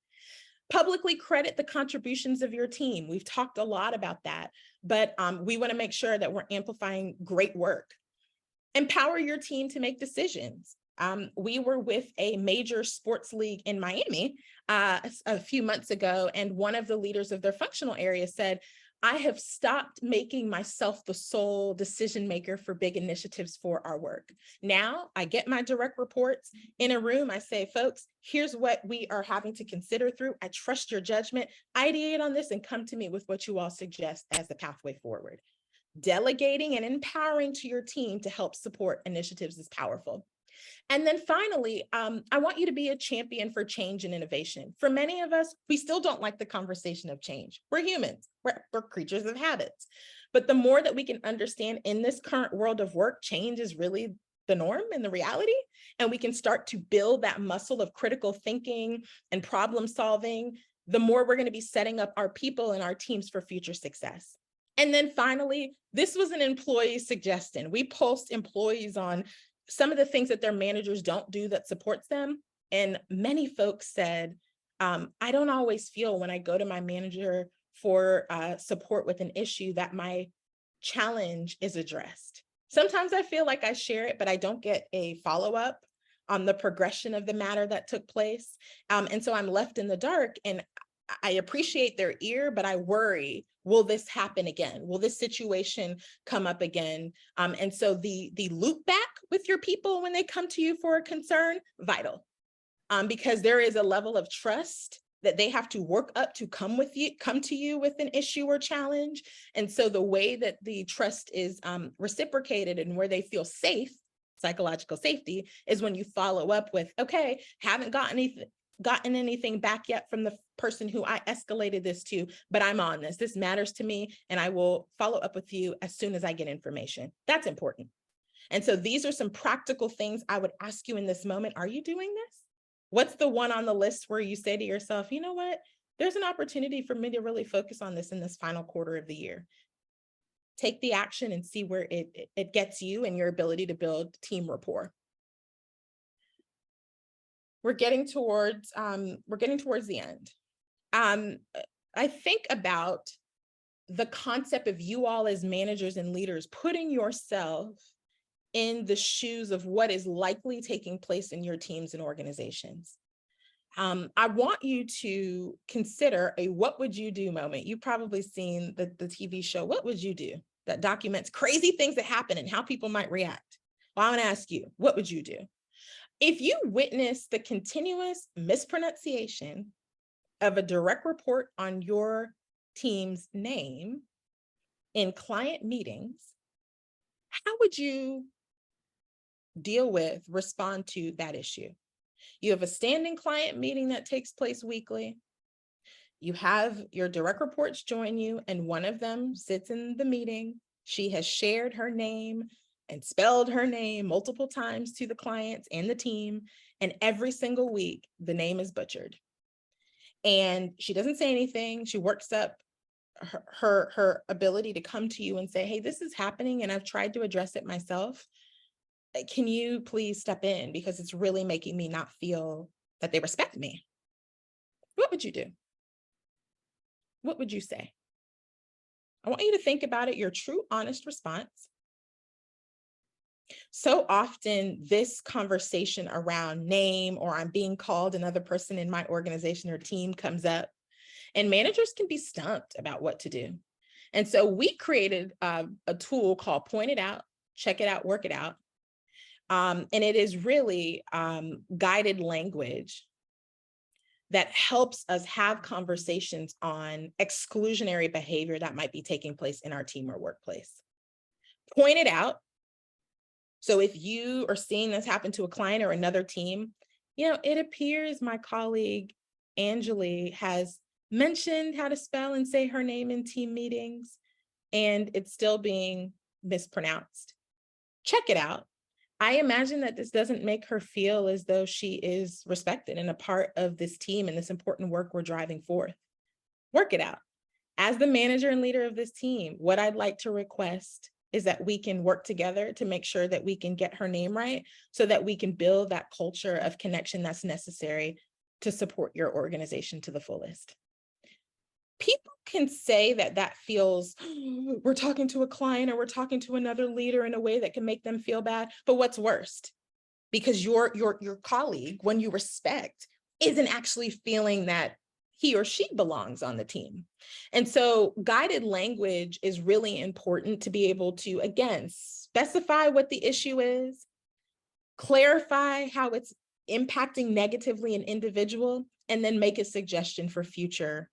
Publicly credit the contributions of your team. We've talked a lot about that, but we want to make sure that we're amplifying great work. Empower your team to make decisions. We were with a major sports league in Miami a few months ago, and one of the leaders of their functional area said, I have stopped making myself the sole decision maker for big initiatives for our work. Now I get my direct reports in a room. I say, folks, here's what we are having to consider through. I trust your judgment. Ideate on this and come to me with what you all suggest as the pathway forward. Delegating and empowering to your team to help support initiatives is powerful. And then finally, I want you to be a champion for change and innovation. For many of us, we still don't like the conversation of change. We're humans, we're creatures of habits. But the more that we can understand in this current world of work, change is really the norm and the reality. And we can start to build that muscle of critical thinking and problem solving, the more we're going to be setting up our people and our teams for future success. And then finally, this was an employee suggestion. We post employees on some of the things that their managers don't do that supports them. And many folks said, I don't always feel when I go to my manager for support with an issue that my challenge is addressed. Sometimes I feel like I share it, but I don't get a follow-up on the progression of the matter that took place. And so I'm left in the dark, and I appreciate their ear, but I worry, will this happen again? Will this situation come up again? And so the loop back with your people when they come to you for a concern, vital, because there is a level of trust that they have to work up to come to you with an issue or challenge. And so the way that the trust is reciprocated and where they feel safe, psychological safety, is when you follow up with, okay, haven't gotten anything back yet from the person who I escalated this to, but I'm on this. This matters to me, and I will follow up with you as soon as I get information. That's important. And so these are some practical things I would ask you in this moment. Are you doing this? What's the one on the list where you say to yourself, you know what? There's an opportunity for me to really focus on this in this final quarter of the year. Take the action and see where it gets you and your ability to build team rapport. We're getting towards the end. I think about the concept of you all as managers and leaders, putting yourself in the shoes of what is likely taking place in your teams and organizations. I want you to consider a what would you do moment. You've probably seen the TV show, What Would You Do? That documents crazy things that happen and how people might react. Well, I'm going to ask you, what would you do? If you witness the continuous mispronunciation of a direct report on your team's name in client meetings, how would you respond to that issue? You have a standing client meeting that takes place weekly. You have your direct reports join you, and one of them sits in the meeting. She has shared her name and spelled her name multiple times to the clients and the team, and every single week the name is butchered. And she doesn't say anything. She works up her ability to come to you and say, hey, this is happening and I've tried to address it myself. Can you please step in, because it's really making me not feel that they respect me? What would you do? What would you say? I want you to think about it, your true, honest response. So often this conversation around name, or I'm being called another person in my organization or team, comes up, and managers can be stumped about what to do. And so we created a tool called Point It Out, Check It Out, Work It Out. And it is really guided language that helps us have conversations on exclusionary behavior that might be taking place in our team or workplace. Point it out. So if you are seeing this happen to a client or another team, it appears my colleague Angeli has mentioned how to spell and say her name in team meetings, and it's still being mispronounced. Check it out. I imagine that this doesn't make her feel as though she is respected and a part of this team and this important work we're driving forth. Work it out. As the manager and leader of this team, what I'd like to request is that we can work together to make sure that we can get her name right, so that we can build that culture of connection that's necessary to support your organization to the fullest. People can say that feels, we're talking to a client or we're talking to another leader in a way that can make them feel bad. But what's worst? Because your colleague, when you respect, isn't actually feeling that he or she belongs on the team. And so guided language is really important to be able to, again, specify what the issue is, clarify how it's impacting negatively an individual, and then make a suggestion for future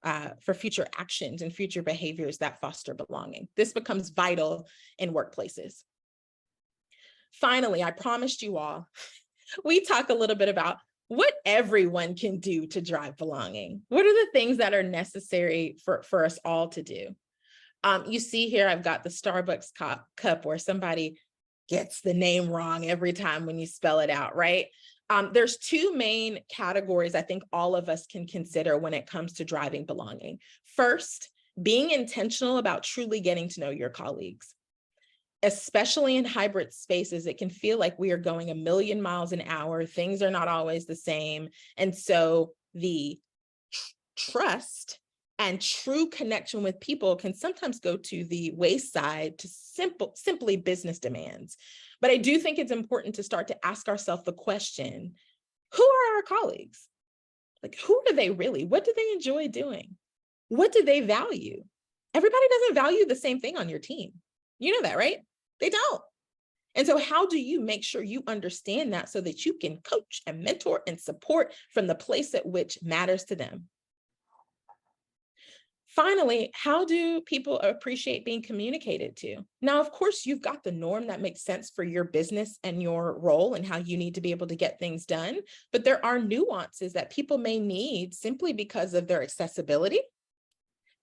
actions and future behaviors that foster belonging. This becomes vital in workplaces. Finally, I promised you all, we talk a little bit about what everyone can do to drive belonging. What are the things that are necessary for us all to do? You see here, I've got the Starbucks cup where somebody gets the name wrong every time when you spell it out, right? There's two main categories I think all of us can consider when it comes to driving belonging. First, being intentional about truly getting to know your colleagues. Especially in hybrid spaces, it can feel like we are going a million miles an hour. Things are not always the same. And so the trust and true connection with people can sometimes go to the wayside to simply business demands. But I do think it's important to start to ask ourselves the question, who are our colleagues? Like, who are they really? What do they enjoy doing? What do they value? Everybody doesn't value the same thing on your team. You know that, right? They don't. And so how do you make sure you understand that so that you can coach and mentor and support from the place at which matters to them? Finally, how do people appreciate being communicated to? Now, of course, you've got the norm that makes sense for your business and your role and how you need to be able to get things done. But there are nuances that people may need simply because of their accessibility,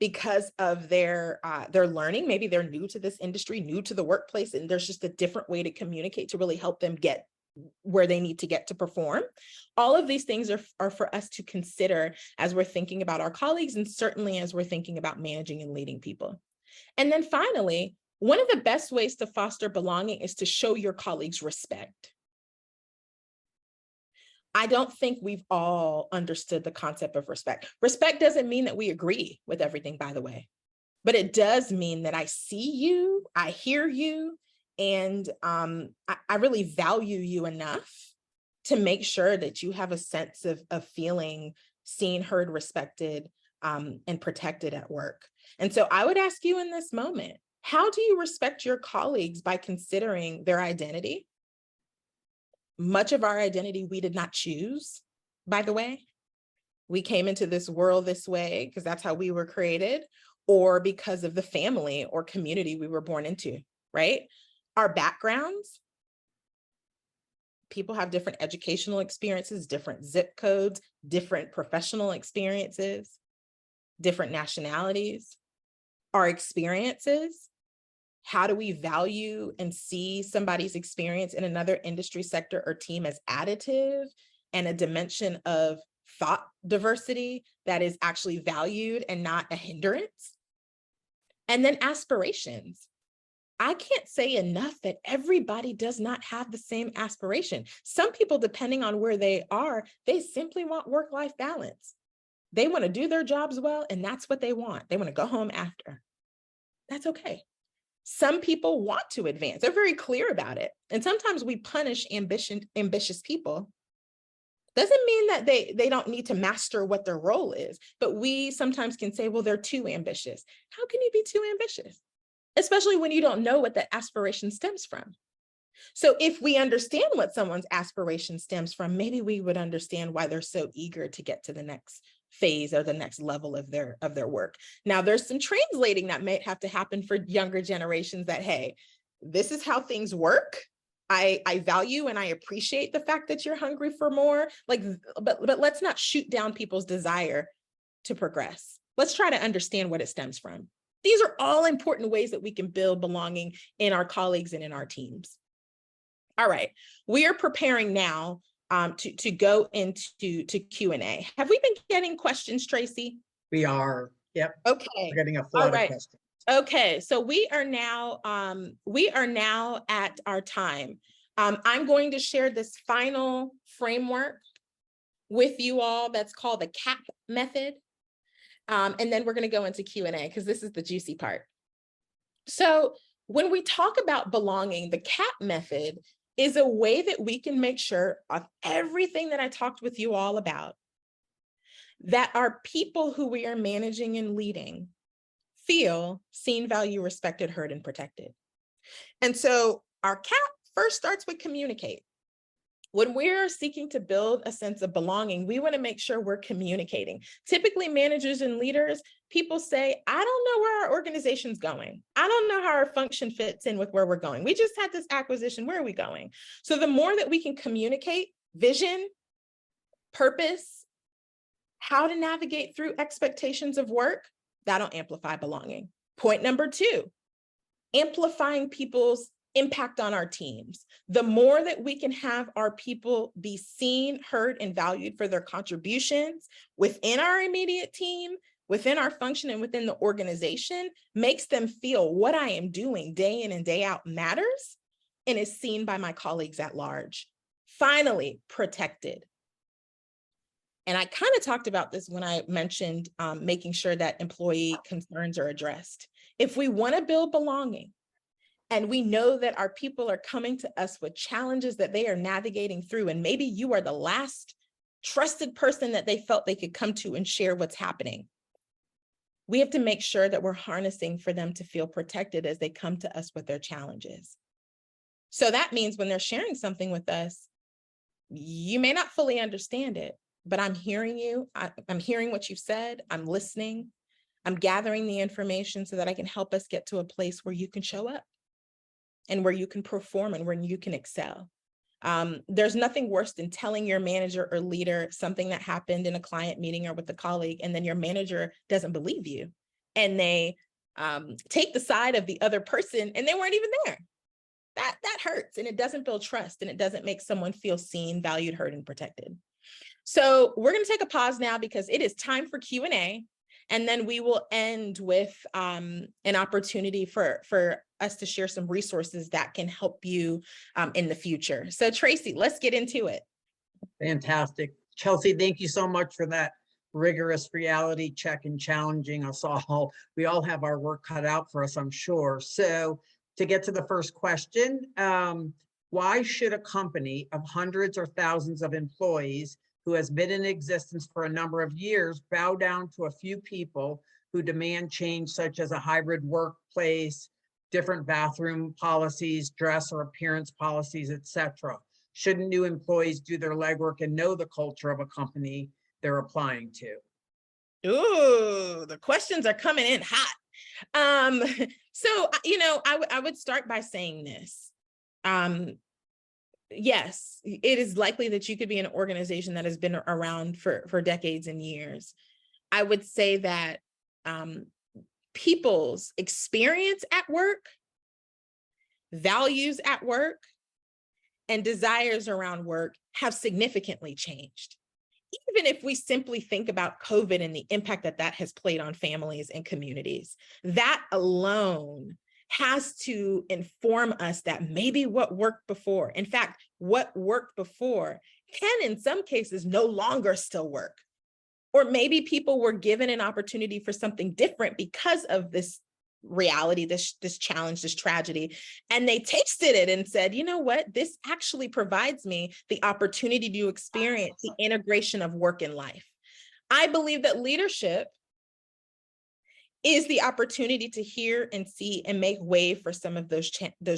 because of their learning. Maybe they're new to this industry, new to the workplace, and there's just a different way to communicate to really help them get where they need to get to perform. All of these things are for us to consider as we're thinking about our colleagues, and certainly as we're thinking about managing and leading people. And then finally, one of the best ways to foster belonging is to show your colleagues respect. I don't think we've all understood the concept of respect. Respect doesn't mean that we agree with everything, by the way, but it does mean that I see you, I hear you, and I really value you enough to make sure that you have a sense of feeling seen, heard, respected, and protected at work. And so I would ask you in this moment, how do you respect your colleagues by considering their identity? Much of our identity we did not choose, by the way. We came into this world this way because that's how we were created, or because of the family or community we were born into, right? Our backgrounds, people have different educational experiences, different zip codes, different professional experiences, different nationalities. Our experiences, how do we value and see somebody's experience in another industry sector or team as additive and a dimension of thought diversity that is actually valued and not a hindrance? And then aspirations. I can't say enough that everybody does not have the same aspiration. Some people, depending on where they are, they simply want work-life balance. They want to do their jobs well, and that's what they want. They want to go home after. That's okay. Some people want to advance. They're very clear about it. And sometimes we punish ambitious people. Doesn't mean that they don't need to master what their role is, but we sometimes can say, well, they're too ambitious. How can you be too ambitious? Especially when you don't know what that aspiration stems from. So if we understand what someone's aspiration stems from, maybe we would understand why they're so eager to get to the next phase or the next level of their work. Now, there's some translating that may have to happen for younger generations that, hey, this is how things work. I value and I appreciate the fact that you're hungry for more. But let's not shoot down people's desire to progress. Let's try to understand what it stems from. These are all important ways that we can build belonging in our colleagues and in our teams. All right, we are preparing now to go into Q&A. Have we been getting questions, Tracey? We are. Yep. Okay. We're getting a flood of questions. Okay, so we are now at our time. I'm going to share this final framework with you all that's called the CAP method. And then we're going to go into Q&A because this is the juicy part. So when we talk about belonging, the CAP method is a way that we can make sure of everything that I talked with you all about, that our people who we are managing and leading feel seen, valued, respected, heard, and protected. And so our CAP first starts with communicate. When we're seeking to build a sense of belonging, we want to make sure we're communicating. Typically, managers and leaders, people say, I don't know where our organization's going. I don't know how our function fits in with where we're going. We just had this acquisition. Where are we going? So the more that we can communicate vision, purpose, how to navigate through expectations of work, that'll amplify belonging. Point number 2, amplifying people's impact on our teams. The more that we can have our people be seen, heard, and valued for their contributions within our immediate team, within our function, and within the organization, makes them feel what I am doing day in and day out matters and is seen by my colleagues at large. Finally, protected. And I kind of talked about this when I mentioned making sure that employee concerns are addressed. If we want to build belonging, and we know that our people are coming to us with challenges that they are navigating through, and maybe you are the last trusted person that they felt they could come to and share what's happening. We have to make sure that we're harnessing for them to feel protected as they come to us with their challenges. So that means when they're sharing something with us, you may not fully understand it, but I'm hearing you. I'm hearing what you've said. I'm listening. I'm gathering the information so that I can help us get to a place where you can show up and where you can perform and where you can excel. There's nothing worse than telling your manager or leader something that happened in a client meeting or with a colleague, and then your manager doesn't believe you, and they take the side of the other person and they weren't even there. That hurts, and it doesn't build trust, and it doesn't make someone feel seen, valued, heard, and protected. So we're going to take a pause now because it is time for Q&A. And then we will end with an opportunity for us to share some resources that can help you in the future. So Tracey, let's get into it. Fantastic. Chelsea, thank you so much for that rigorous reality check and challenging us all. We all have our work cut out for us, I'm sure. So to get to the first question, Why should a company of hundreds or thousands of employees who has been in existence for a number of years bow down to a few people who demand change, such as a hybrid workplace, different bathroom policies, dress or appearance policies, etc.? Shouldn't new employees do their legwork and know the culture of a company they're applying to? Ooh, the questions are coming in hot. So, I would start by saying this. Yes, it is likely that you could be an organization that has been around for decades and years. I would say that people's experience at work, values at work, and desires around work have significantly changed. Even if we simply think about COVID and the impact that that has played on families and communities, that alone has to inform us that maybe what worked before, in fact, what worked before can in some cases no longer still work. Or maybe people were given an opportunity for something different because of this reality, this challenge, this tragedy, and they tasted it and said, you know what, this actually provides me the opportunity to experience the integration of work and life. I believe that leadership is the opportunity to hear and see and make way for some of those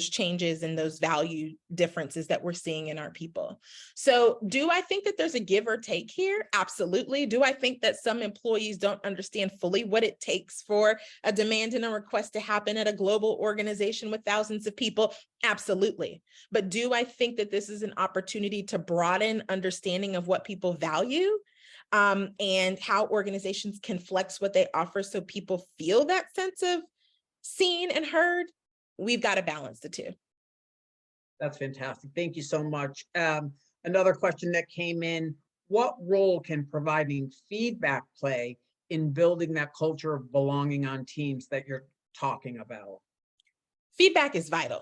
changes and those value differences that we're seeing in our people. So do I think that there's a give or take here? Absolutely. Do I think that some employees don't understand fully what it takes for a demand and a request to happen at a global organization with thousands of people? Absolutely. But do I think that this is an opportunity to broaden understanding of what people value? And how organizations can flex what they offer so people feel that sense of seen and heard? We've got to balance the two. That's fantastic. Thank you so much. Another question that came in: what role can providing feedback play in building that culture of belonging on teams that you're talking about? Feedback is vital.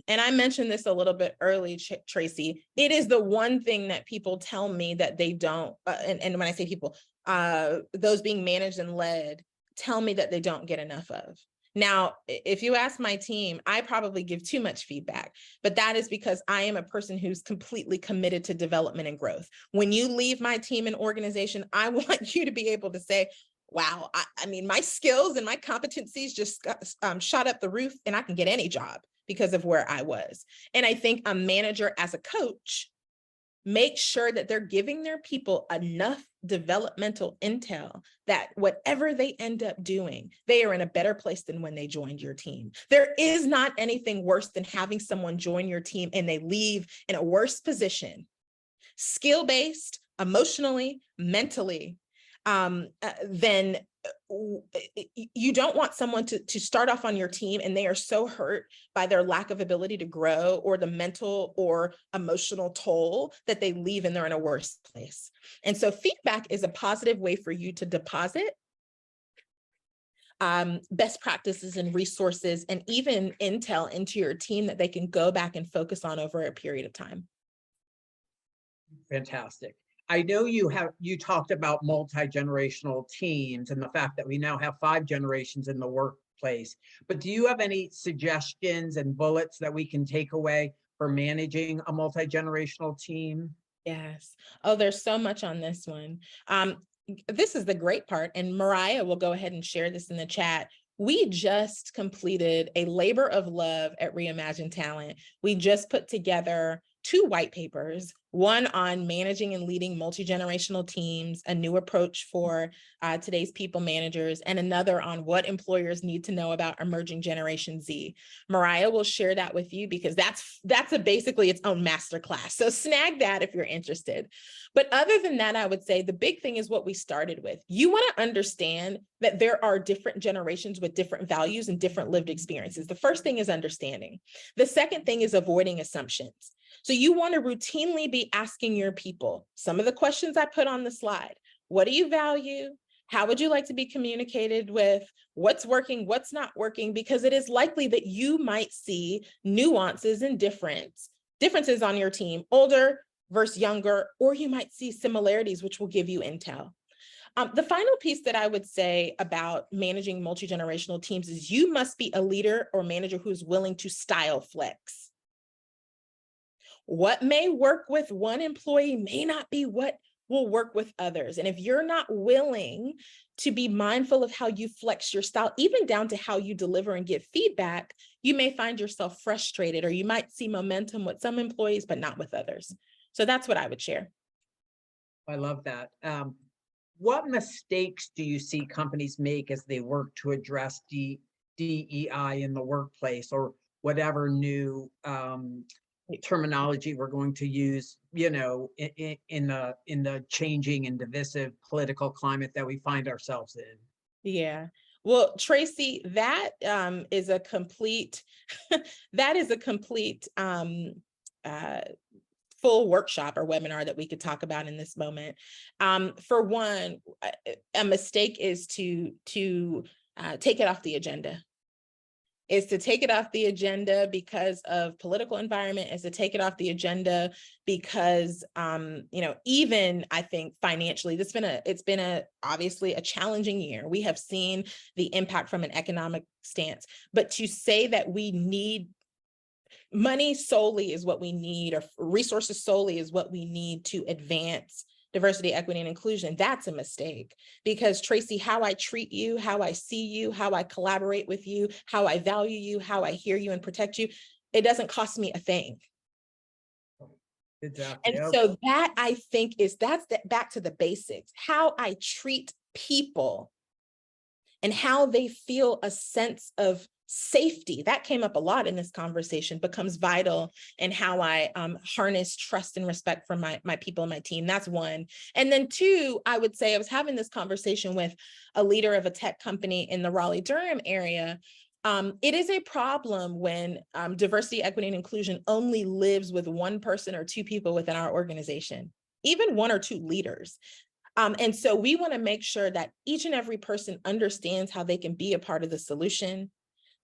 And I mentioned this a little bit early, Tracey. It is the one thing that people tell me that they don't, and when I say people, those being managed and led tell me that they don't get enough of. Now, if you ask my team, I probably give too much feedback, but that is because I am a person who's completely committed to development and growth. When you leave my team and organization, I want you to be able to say, wow, I mean, my skills and my competencies just shot up the roof and I can get any job because of where I was. And I think a manager as a coach makes sure that they're giving their people enough developmental intel that whatever they end up doing, they are in a better place than when they joined your team. There is not anything worse than having someone join your team and they leave in a worse position, skill-based, emotionally, mentally, then you don't want someone to start off on your team and they are so hurt by their lack of ability to grow or the mental or emotional toll that they leave and they're in a worse place. And so feedback is a positive way for you to deposit best practices and resources and even intel into your team that they can go back and focus on over a period of time. Fantastic. I know you talked about multi-generational teams and the fact that we now have 5 generations in the workplace, but do you have any suggestions and bullets that we can take away for managing a multi-generational team? Yes. Oh, there's so much on this one. This is the great part, and Mariah will go ahead and share this in the chat. We just completed a labor of love at Reimagine Talent. We just put together 2 white papers, one on managing and leading multi-generational teams, a new approach for today's people managers, and another on what employers need to know about emerging Generation Z. Mariah will share that with you because that's basically its own masterclass. So snag that if you're interested. But other than that, I would say the big thing is what we started with. You want to understand that there are different generations with different values and different lived experiences. The first thing is understanding. The second thing is avoiding assumptions. So you want to routinely be asking your people some of the questions I put on the slide. What do you value? How would you like to be communicated with? What's working? What's not working? Because it is likely that you might see nuances and differences on your team, older versus younger, or you might see similarities, which will give you intel. The final piece that I would say about managing multi-generational teams is you must be a leader or manager who's willing to style flex. What may work with one employee may not be what will work with others. And if you're not willing to be mindful of how you flex your style, even down to how you deliver and give feedback, you may find yourself frustrated, or you might see momentum with some employees, but not with others. So that's what I would share. I love that. What mistakes do you see companies make as they work to address DEI in the workplace, or whatever new terminology we're going to use, you know, in the changing and divisive political climate that we find ourselves in? Yeah. Well, Tracey, that is a complete full workshop or webinar that we could talk about in this moment. For one, a mistake is to take it off the agenda. Is to take it off the agenda because of political environment, is to take it off the agenda because, you know, even I think financially, it's been obviously a challenging year. We have seen the impact from an economic stance, but to say that we need money solely is what we need, or resources solely is what we need to advance diversity, equity, and inclusion, that's a mistake. Because Tracey, how I treat you, how I see you, how I collaborate with you, how I value you, how I hear you and protect you, it doesn't cost me a thing. Exactly. And so that, I think, that's back to the basics. How I treat people and how they feel a sense of safety, that came up a lot in this conversation, becomes vital in how I harness trust and respect from my people and my team. That's one. And then two, I would say I was having this conversation with a leader of a tech company in the Raleigh-Durham area. It is a problem when diversity, equity, and inclusion only lives with one person or two people within our organization, even one or two leaders. And so we want to make sure that each and every person understands how they can be a part of the solution.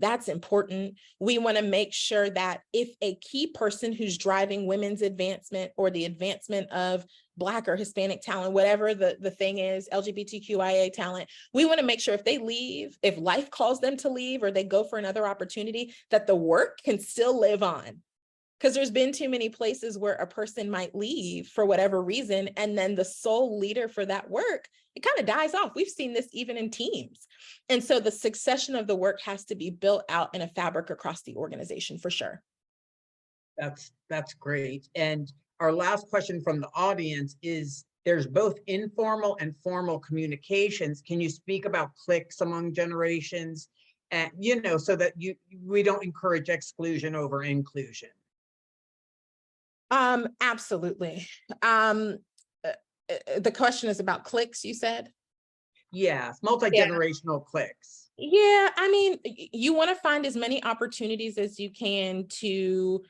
That's important. We want to make sure that if a key person who's driving women's advancement or the advancement of Black or Hispanic talent, whatever the thing is, LGBTQIA talent, we want to make sure if they leave, if life calls them to leave or they go for another opportunity, that the work can still live on. Because there's been too many places where a person might leave for whatever reason, and then the sole leader for that work, it kind of dies off. We've seen this even in teams. And so the succession of the work has to be built out in a fabric across the organization for sure. That's great. And our last question from the audience is, there's both informal and formal communications. Can you speak about cliques among generations, and, you know, so that we don't encourage exclusion over inclusion? Absolutely. The question is about cliques, you said? Yes, multi-generational cliques. Yeah, I mean, you want to find as many opportunities as you can to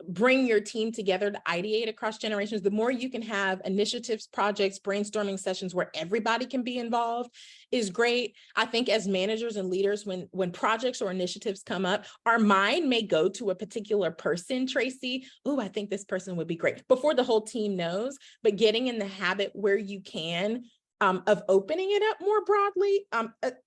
bring your team together to ideate across generations. The more you can have initiatives, projects, brainstorming sessions where everybody can be involved is great. I think as managers and leaders, when projects or initiatives come up, our mind may go to a particular person, Tracey. Oh, I think this person would be great, before the whole team knows. But getting in the habit where you can of opening it up more broadly.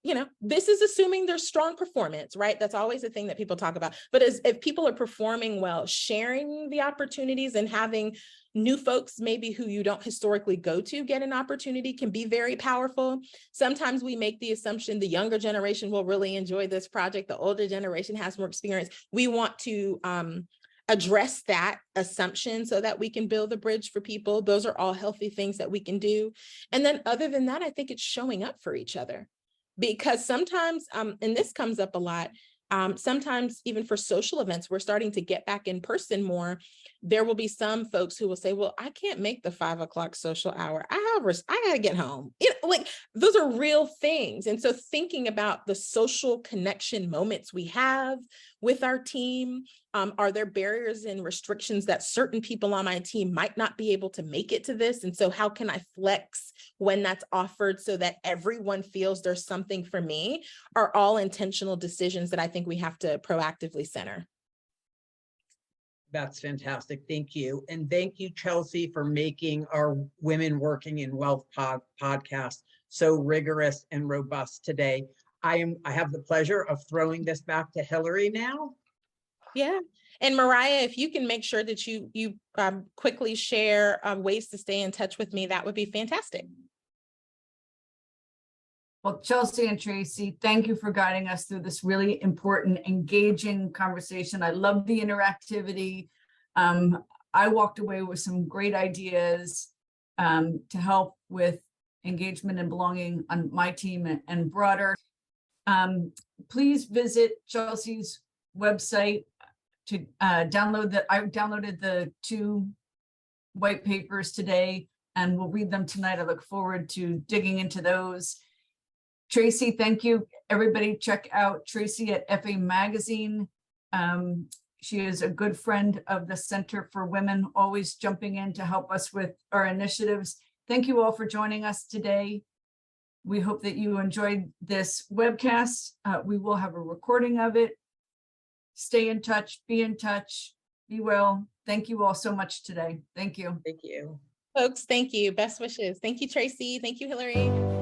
You know, this is assuming there's strong performance, right? That's always the thing that people talk about. But if people are performing well, sharing the opportunities and having new folks, maybe who you don't historically go to, get an opportunity can be very powerful. Sometimes we make the assumption the younger generation will really enjoy this project. The older generation has more experience. We want to address that assumption so that we can build a bridge for people. Those are all healthy things that we can do. And then other than that, I think it's showing up for each other. Because sometimes, and this comes up a lot, sometimes even for social events, we're starting to get back in person more. There will be some folks who will say, well, I can't make the 5 o'clock social hour. I gotta get home. You know, like, those are real things. And so thinking about the social connection moments we have with our team, are there barriers and restrictions that certain people on my team might not be able to make it to this? And so how can I flex when that's offered so that everyone feels there's something for me, are all intentional decisions that I think we have to proactively center. That's fantastic. Thank you. And thank you, Chelsea, for making our Women Working in Wealth podcast so rigorous and robust today. I have the pleasure of throwing this back to Hillary now. Yeah. And Mariah, if you can make sure that you quickly share ways to stay in touch with me, that would be fantastic. Well, Chelsea and Tracey, thank you for guiding us through this really important, engaging conversation. I love the interactivity. I walked away with some great ideas to help with engagement and belonging on my team and broader. Please visit Chelsea's website to download that. I downloaded the 2 white papers today and we'll read them tonight. I look forward to digging into those. Tracey, thank you. Everybody check out Tracey at FA Magazine. She is a good friend of the Center for Women, always jumping in to help us with our initiatives. Thank you all for joining us today. We hope that you enjoyed this webcast. We will have a recording of it. Stay in touch, be well. Thank you all so much today. Thank you. Thank you. Folks, thank you. Best wishes. Thank you, Tracey. Thank you, Hillary.